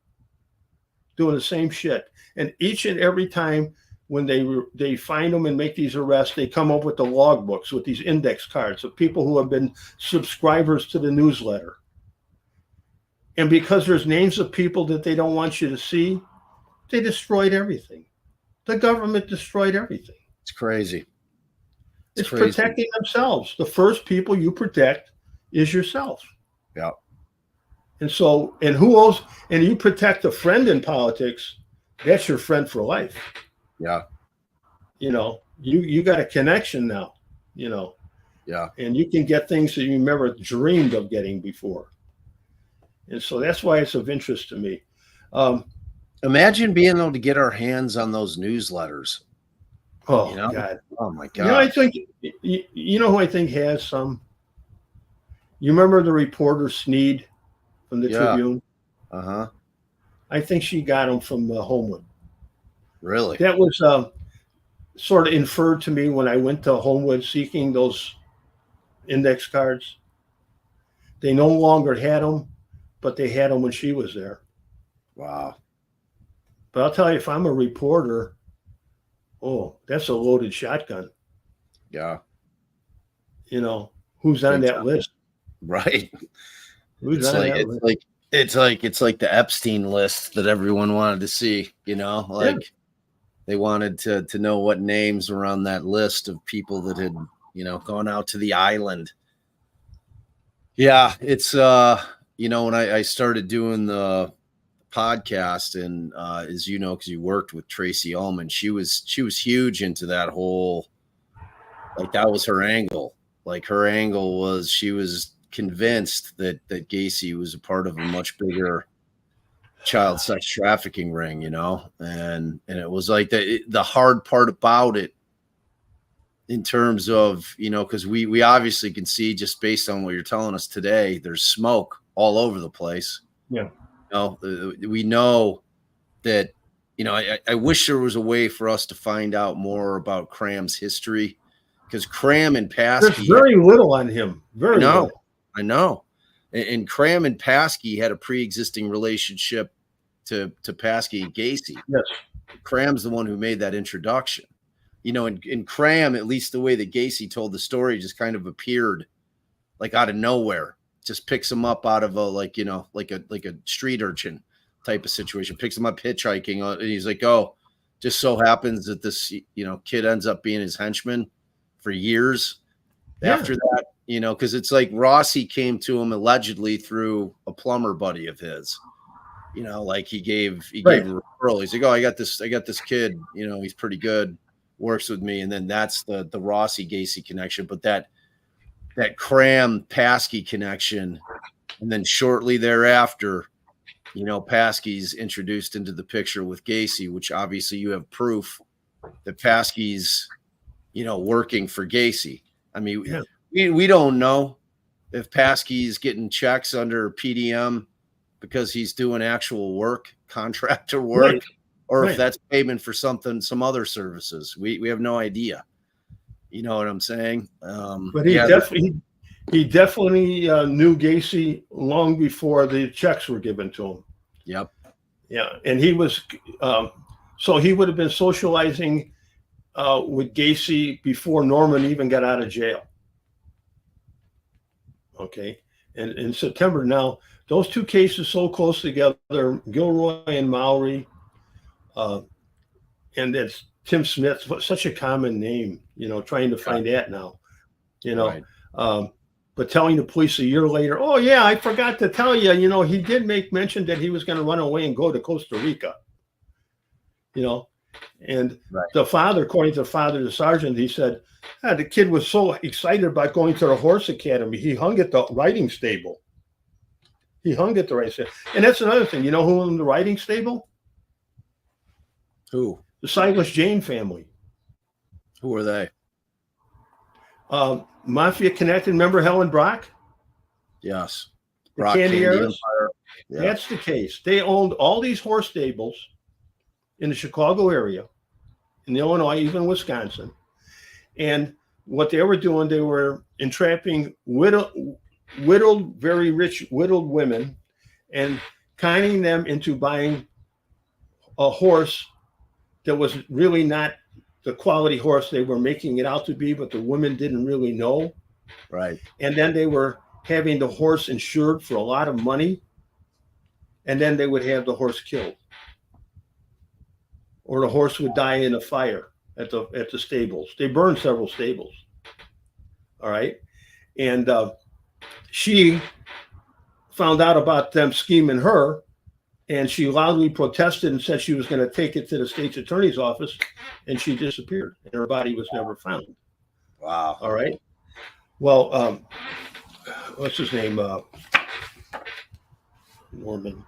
doing the same shit. And each and every time when they find them and make these arrests, they come up with the logbooks with these index cards of people who have been subscribers to the newsletter. And because there's names of people that they don't want you to see, they destroyed everything. The government destroyed everything. It's crazy. It's crazy. protecting themselves. The first people you protect is yourself. Yeah. And so, and you protect a friend in politics, that's your friend for life. Yeah. You know, you got a connection now, you know. Yeah. And you can get things that you never dreamed of getting before. And so that's why it's of interest to me. Imagine being able to get our hands on those newsletters. Oh You know? God. Oh my You know, I God. think you know who I think has some. You remember the reporter Sneed from the Yeah. Tribune? Uh-huh. I think she got him from Homewood. Really? That was sort of inferred to me when I went to Homewood seeking those index cards. They no longer had them, but they had them when she was there. Wow. But I'll tell you, if I'm a reporter, oh, that's a loaded shotgun. Yeah. You know, who's on Big that time. list? Right. Who's It's on like that it's list? like it's like the Epstein list that everyone wanted to see, you know, Yeah. like they wanted to know what names were on that list of people that had, you know, gone out to the island. Yeah, it's you know, when I started doing the podcast and as you know, because you worked with Tracy Ullman, she was huge into that whole, like that was her angle. Like her angle was she was convinced that Gacy was a part of a much bigger child sex trafficking ring, you know, and it was like the hard part about it in terms of, you know, because we obviously can see just based on what you're telling us today, there's smoke all over the place. Yeah. You know, we know that, you know, I wish there was a way for us to find out more about Cram's history, because Cram and There's Paskey, very little on him. I Very know, little. I know, and Cram and Paskey had a pre-existing relationship to Paskey and Gacy. Yes. Cram's the one who made that introduction. You know, in Cram, at least the way that Gacy told the story, just kind of appeared like out of nowhere. Just picks him up out of a, like, you know, like a street urchin type of situation. Picks him up hitchhiking, and he's like, "Oh, just so happens that this, you know, kid ends up being his henchman for years Yeah. after that." You know, because it's like Rossi came to him allegedly through a plumber buddy of his. You know, like he gave Right. a referral. He's like, "Oh, I got this kid. You know, he's pretty good, works with me." And then that's the Rossi Gacy connection. But that Cram Paskey connection, and then shortly thereafter, you know, Paskey's introduced into the picture with Gacy, which obviously you have proof that Paskey's, you know, working for Gacy. I mean, Yeah. we don't know if Paskey's getting checks under PDM because he's doing actual work, contractor work, Right. or if Right. that's payment for something, some other services. We have no idea. You know what I'm saying? But he definitely knew Gacy long before the checks were given to him. Yep. Yeah, and he was so he would have been socializing with Gacy before Norman even got out of jail. Okay, and in September now, those two cases so close together, Gilroy and Mowry, and it's Tim Smith, such a common name, you know, trying to find that now, you know. Right. But telling the police a year later, oh, yeah, I forgot to tell you, you know, he did make mention that he was going to run away and go to Costa Rica, you know. And Right. the father, according to the father, the sergeant, he said, the kid was so excited about going to the horse academy. He hung at the riding stable. He hung at the riding stable. And that's another thing. You know who owned the riding stable? Who? The Silas Jane family. Who are they? Mafia connected. Remember Helen Brock? Yes. The Brock Candy Candy Heiress? Empire. Yeah. That's the case. They owned all these horse stables in the Chicago area, in Illinois, even Wisconsin. And what they were doing, they were entrapping widowed, very rich widowed women and conning them into buying a horse that was really not the quality horse they were making it out to be, but the women didn't really know. Right. And then they were having the horse insured for a lot of money. And then they would have the horse killed. Or the horse would die in a fire at the stables. They burned several stables. All right. And she found out about them scheming her, and she loudly protested and said she was going to take it to the state's attorney's office, and she disappeared, and her body was never found. Wow. All right. Well, what's his name? Norman.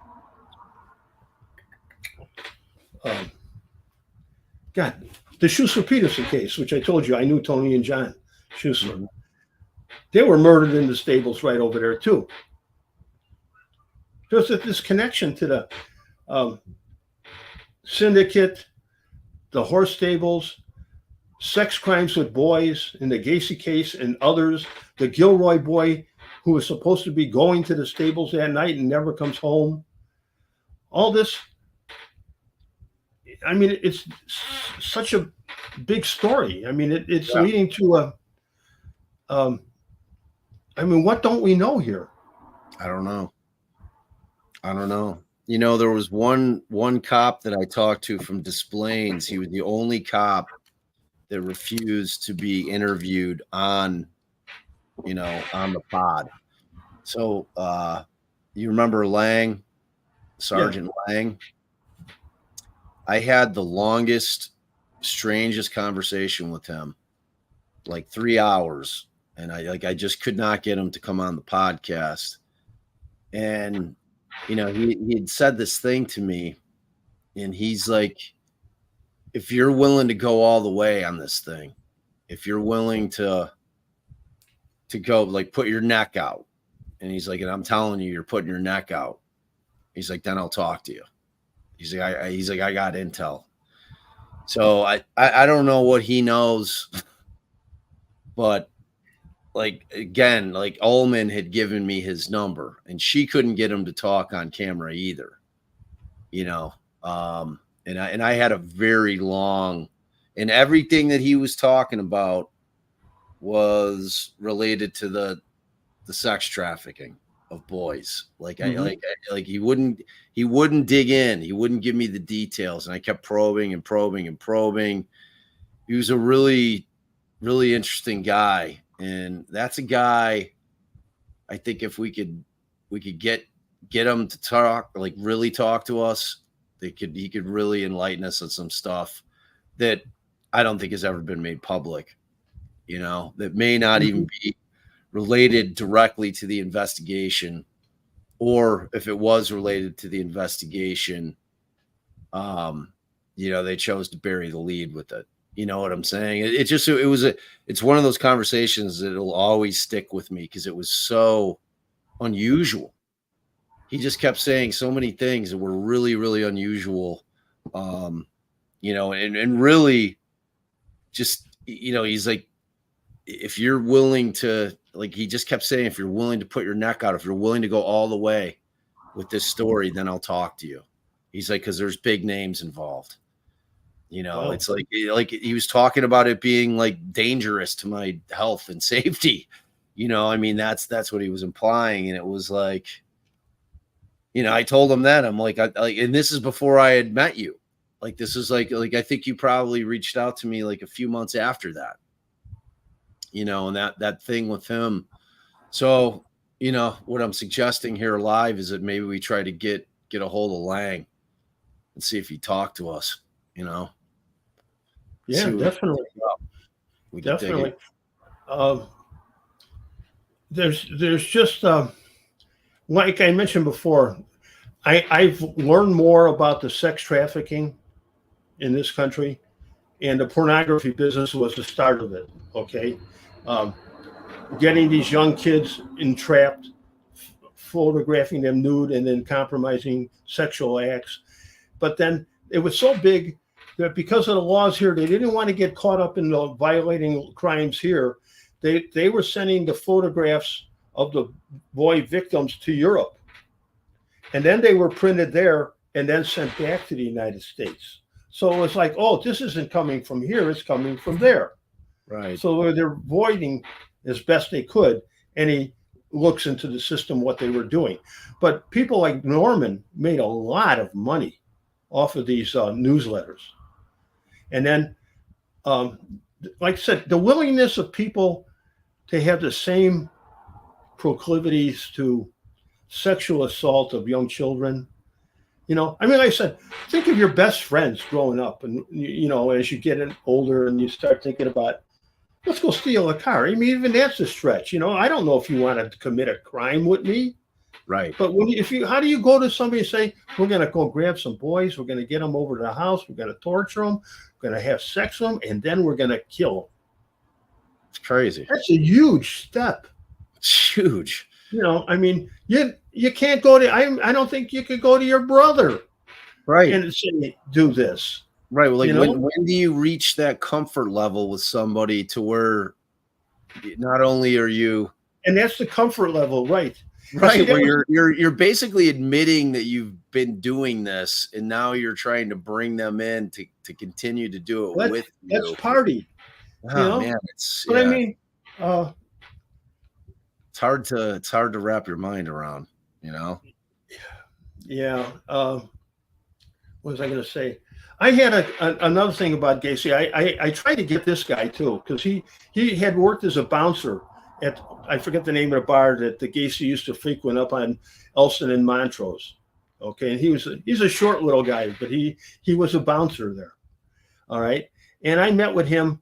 God, the Schussler Peterson case, which I told you I knew Tony and John Schussler. Mhm. They were murdered in the stables right over there too. There's this connection to the syndicate, the horse stables, sex crimes with boys in the Gacy case and others, the Gilroy boy who was supposed to be going to the stables that night and never comes home. All this, I mean, it's such a big story. I mean, it's leading to a, I mean, what don't we know here? I don't know. You know, there was one cop that I talked to from Des Plaines. He was the only cop that refused to be interviewed on, you know, on the pod. So you remember Lang, Sergeant Lang? I had the longest, strangest conversation with him, like 3 hours. And I just could not get him to come on the podcast. And, you know, he had said this thing to me, and he's like, if you're willing to go all the way on this thing, if you're willing to go, like, put your neck out, and he's like, and I'm telling you, you're putting your neck out. He's like, then I'll talk to you. He's like, I got intel. So I don't know what he knows, but like, again, like Ullman had given me his number, and she couldn't get him to talk on camera either, you know. And I had a very long, and everything that he was talking about was related to the sex trafficking of boys. Like he wouldn't dig in. He wouldn't give me the details, and I kept probing and probing and probing. He was a really, really interesting guy. And that's a guy, I think if we could get him to talk, like really talk to us, he could really enlighten us on some stuff that I don't think has ever been made public, you know, that may not even be related directly to the investigation, or if it was related to the investigation, you know, they chose to bury the lead with it. You know what I'm saying? It's one of those conversations that will always stick with me because it was so unusual. He just kept saying so many things that were really, really unusual. You know, and really just, you know, he's like, if you're willing to, like, he just kept saying, if you're willing to put your neck out, if you're willing to go all the way with this story, then I'll talk to you. He's like, because there's big names involved. You know, wow. It's like he was talking about it being like dangerous to my health and safety. You know, I mean, that's what he was implying. And it was like, you know, I told him that. I'm like, and this is before I had met you. Like, this is like I think you probably reached out to me like a few months after that. You know, and that thing with him. So, you know, what I'm suggesting here live is that maybe we try to get a hold of Lang and see if he talked to us, you know. Yeah, definitely. Definitely. There's just like I mentioned before, I've learned more about the sex trafficking in this country, and the pornography business was the start of it. Okay, getting these young kids entrapped, photographing them nude, and then compromising sexual acts. But then it was so big that because of the laws here, they didn't want to get caught up in the violating crimes here. They were sending the photographs of the boy victims to Europe. And then they were printed there and then sent back to the United States. So it was like, oh, this isn't coming from here, it's coming from there. Right. So they're avoiding as best they could any looks into the system, what they were doing. But people like Norman made a lot of money off of these newsletters. And then, like I said, the willingness of people to have the same proclivities to sexual assault of young children. You know, I mean, like I said, think of your best friends growing up, and, you know, as you get older and you start thinking about, let's go steal a car. I mean, even that's a stretch. You know, I don't know if you want to commit a crime with me. Right. But how do you go to somebody and say, we're going to go grab some boys, we're going to get them over to the house, we're going to torture them, we're going to have sex with them, and then we're going to kill them? It's crazy. That's a huge step. It's huge. I mean, you can't go to, I don't think you could go to your brother, right, and say, do this. Right. Well, like when do you reach that comfort level with somebody to where not only are you, and that's the comfort level, right? Right, where you're basically admitting that you've been doing this, and now you're trying to bring them in to continue to do it with you. Let's party. Oh man, I mean, it's hard to wrap your mind around, Yeah. What was I going to say? I had another thing about Gacy. I tried to get this guy too, because he had worked as a bouncer at, I forget the name of the bar that the Gacy used to frequent up on Elston and Montrose. Okay, and he's a short little guy, but he was a bouncer there. All right, and I met with him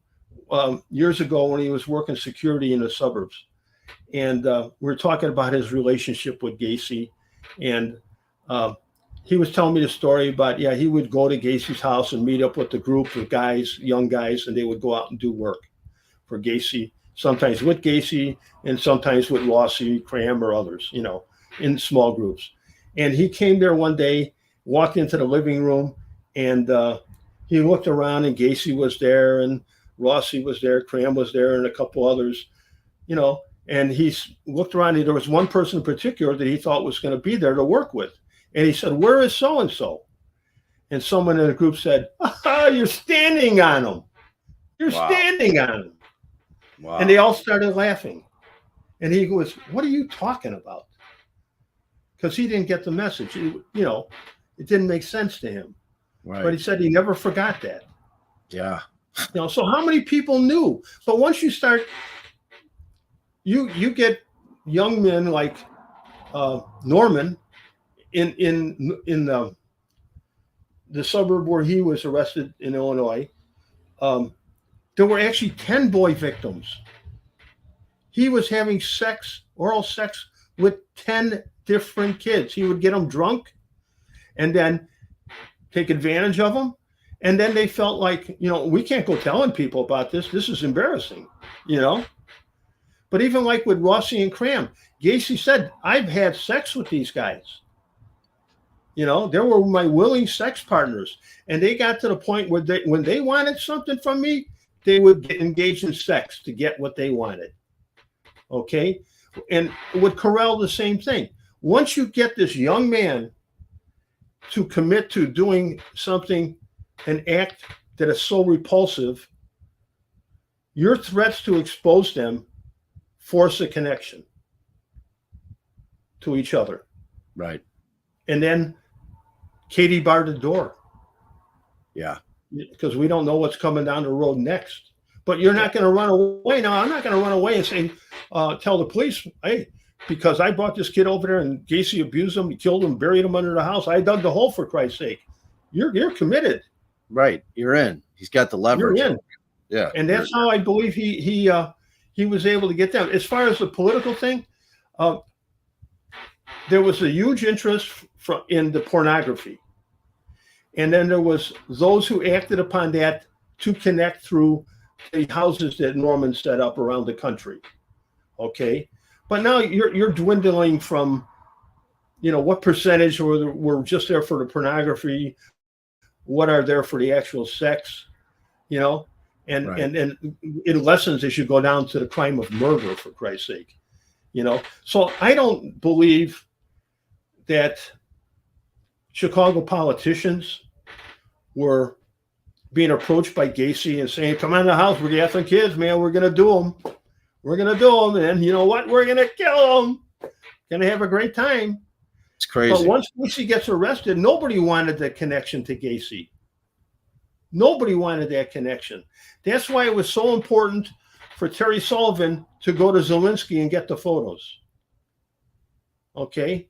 years ago when he was working security in the suburbs, and we were talking about his relationship with Gacy, and he was telling me the story about, he would go to Gacy's house and meet up with the group of guys, young guys, and they would go out and do work for Gacy, sometimes with Gacy and sometimes with Rossi, Cram, or others, in small groups. And he came there one day, walked into the living room, and he looked around, and Gacy was there, and Rossi was there, Cram was there, and a couple others, and he looked around, and there was one person in particular that he thought was going to be there to work with. And he said, where is so-and-so? And someone in the group said, you're standing on him. You're standing on him. Wow. And they all started laughing. And he goes, what are you talking about? Because he didn't get the message. It didn't make sense to him. Right. But he said he never forgot that. Yeah. So how many people knew? But once you start, you get young men like Norman, in the suburb where he was arrested in Illinois, there were actually 10 boy victims. He was having oral sex with 10 different kids. He would get them drunk and then take advantage of them. And then they felt like, we can't go telling people about this. This is embarrassing, But even like with Rossi and Cram, Gacy said, I've had sex with these guys. They were my willing sex partners, and they got to the point where when they wanted something from me, they would get engaged in sex to get what they wanted. Okay. And with Carell, the same thing. Once you get this young man to commit to doing something, an act that is so repulsive, your threats to expose them force a connection to each other. Right. And then Katie barred the door. Yeah. Because we don't know what's coming down the road next. But you're not going to run away. Now, I'm not going to run away and say, tell the police, hey, because I brought this kid over there and Gacy abused him, he killed him, buried him under the house. I dug the hole, for Christ's sake. You're committed. Right. You're in. He's got the leverage. You're in. Yeah. And that's how I believe he was able to get down. As far as the political thing, there was a huge interest in the pornography. And then there was those who acted upon that to connect through the houses that Norman set up around the country. Okay. But now you're dwindling from, what percentage were just there for the pornography? What are there for the actual sex? And right. and in lessons, they should go down to the crime of murder, for Christ's sake. So I don't believe that Chicago politicians were being approached by Gacy and saying, come on to the house, we're gassing kids, man, we're going to do them. We're going to do them. And you know what? We're going to kill them. Going to have a great time. It's crazy. But once Gacy gets arrested, nobody wanted the connection to Gacy. Nobody wanted that connection. That's why it was so important for Terry Sullivan to go to Zelensky and get the photos. Okay.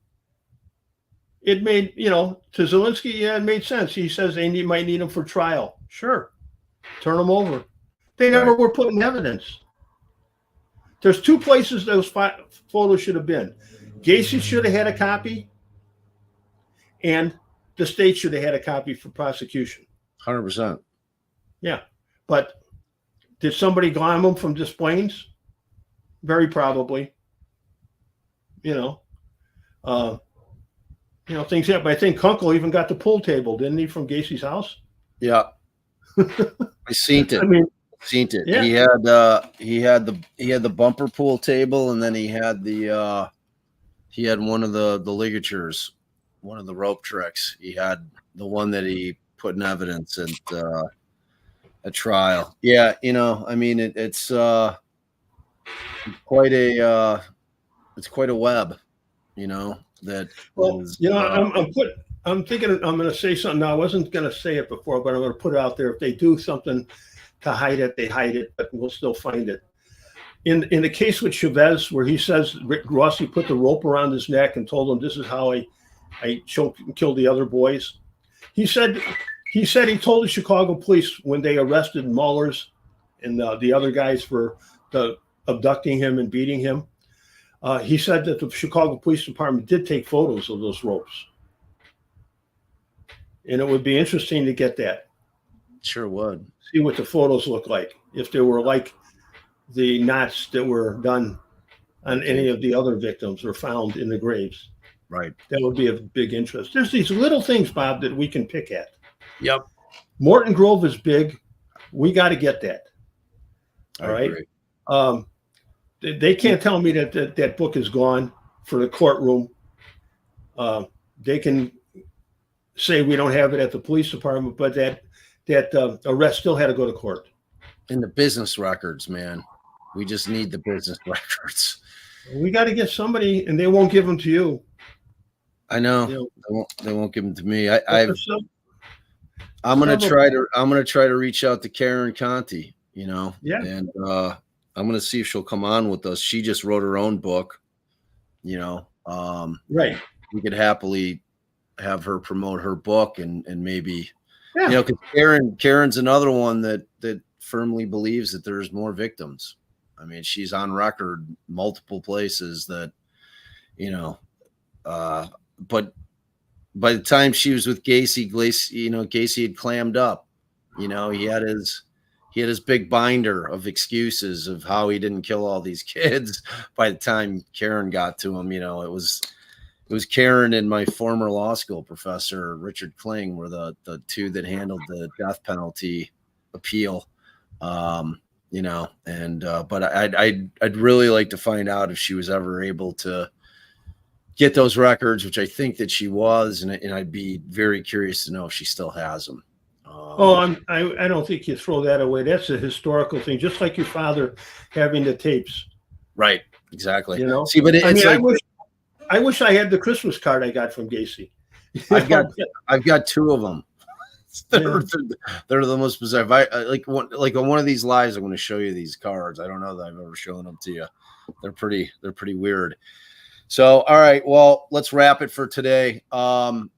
It made, to Zelensky, it made sense. He says they might need him for trial. Sure. Turn them over. They never were put in evidence. There's two places those photos should have been. Gacy should have had a copy, and the state should have had a copy for prosecution. 100%. Yeah, but did somebody glam them from Des Plaines? Very probably. Things happen. But I think Kunkel even got the pool table, didn't he, from Gacy's house? Yeah. I seen it. I mean, seen it. Yeah. He had the bumper pool table, and then he had one of the ligatures, one of the rope tricks. He had the one that he put in evidence at a trial. Yeah, I mean it's quite a web, that well, is, I'm thinking I'm going to say something now. I wasn't going to say it before, but I'm going to put it out there. If they do something to hide it, they hide it, but we'll still find it. In the case with Chavez, where he says Rick Rossi put the rope around his neck and told him, "This is how I choked and killed the other boys." He said he told the Chicago police when they arrested Mullers and the other guys for abducting him and beating him. He said that the Chicago Police Department did take photos of those ropes. And it would be interesting to get that. Sure would. See what the photos look like. If they were like the knots that were done on any of the other victims or found in the graves. Right. That would be of big interest. There's these little things, Bob, that we can pick at. Yep. Morton Grove is big. We got to get that. All right. They can't tell me that book is gone for the courtroom. They can say we don't have it at the police department, but that arrest still had to go to court. And the business records, man. We just need the business records. We got to get somebody, and they won't give them to you. I know. They won't give them to me. I'm gonna try to reach out to Karen Conti. Yeah. And I'm gonna see if she'll come on with us. She just wrote her own book. Right. We could happily have her promote her book and maybe, Yeah. because Karen's another one that firmly believes that there's more victims. I mean, she's on record multiple places that, but by the time she was with Gacy had clammed up. He had his big binder of excuses of how he didn't kill all these kids. By the time Karen got to him, it was Karen and my former law school professor, Richard Kling, were the two that handled the death penalty appeal. But I'd really like to find out if she was ever able to get those records, which I think that she was, and I'd be very curious to know if she still has them. I don't think you throw that away. That's a historical thing, just like your father having the tapes. Right. Exactly. See, but I wish I had the Christmas card I got from Gacy. I've got two of them. They're the most bizarre. Like on one of these lives, I'm going to show you these cards. I don't know that I've ever shown them to you. They're pretty weird. So, all right, well, let's wrap it for today. And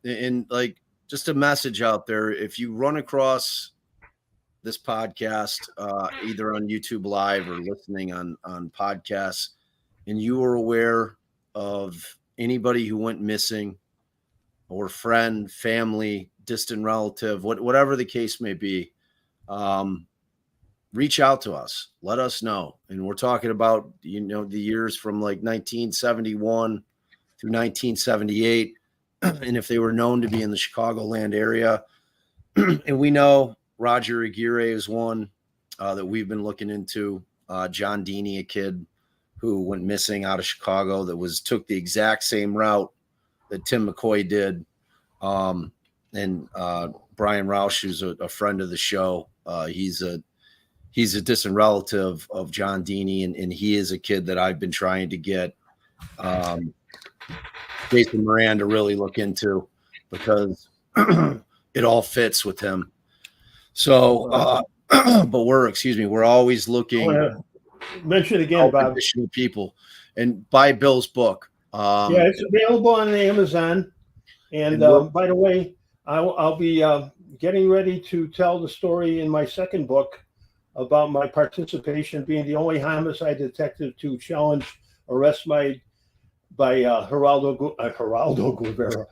just a message out there. If you run across this podcast, either on YouTube Live or listening on podcasts, and you are aware of anybody who went missing, or friend, family, distant relative, whatever the case may be, reach out to us. Let us know. And we're talking about, the years from like 1971 through 1978. And if they were known to be in the Chicagoland area. And we know Roger Aguirre is one that we've been looking into. John Deeney, a kid who went missing out of Chicago that took the exact same route that Tim McCoy did. And Brian Roush, who's a friend of the show, he's a distant relative of John Deeney, and he is a kid that I've been trying to get Jason Moran to really look into, because it all fits with him. So, but we're always looking. Mention it again, Bob. Additional people, and buy Bill's book. It's available on Amazon. And by the way, I'll be getting ready to tell the story in my second book about my participation, being the only homicide detective to arrest my by Geraldo Guevara,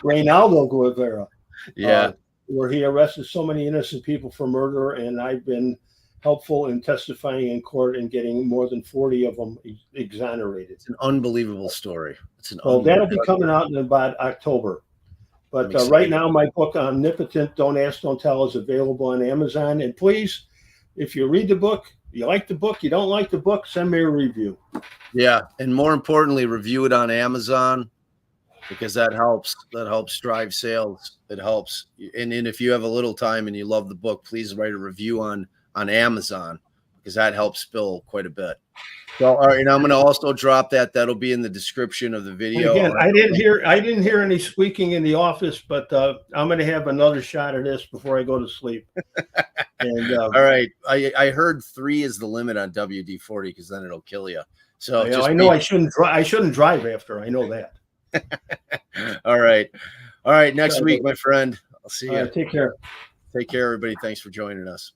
Reynaldo Guevara. Yeah. Where he arrested so many innocent people for murder, and I've been helpful in testifying in court and getting more than 40 of them exonerated. It's an unbelievable story. It's an So that'll be coming out in about October. But right now, my book, Omnipotent, Don't Ask, Don't Tell, is available on Amazon. And please, if you read the book, you like the book, you don't like the book, send me a review. Yeah. And more importantly, review it on Amazon, because that helps drive sales. It helps. And if you have a little time and you love the book, please write a review on Amazon, because that helps Bill quite a bit. So, all right, and I'm going to also drop that. That'll be in the description of the video. And again, I didn't hear any squeaking in the office, but I'm going to have another shot of this before I go to sleep. And all right, I heard 3 is the limit on WD-40, because then it'll kill you. So I know I shouldn't drive after. I know that. All right. Next week, my friend. I'll see you. Take care. Take care, everybody. Thanks for joining us.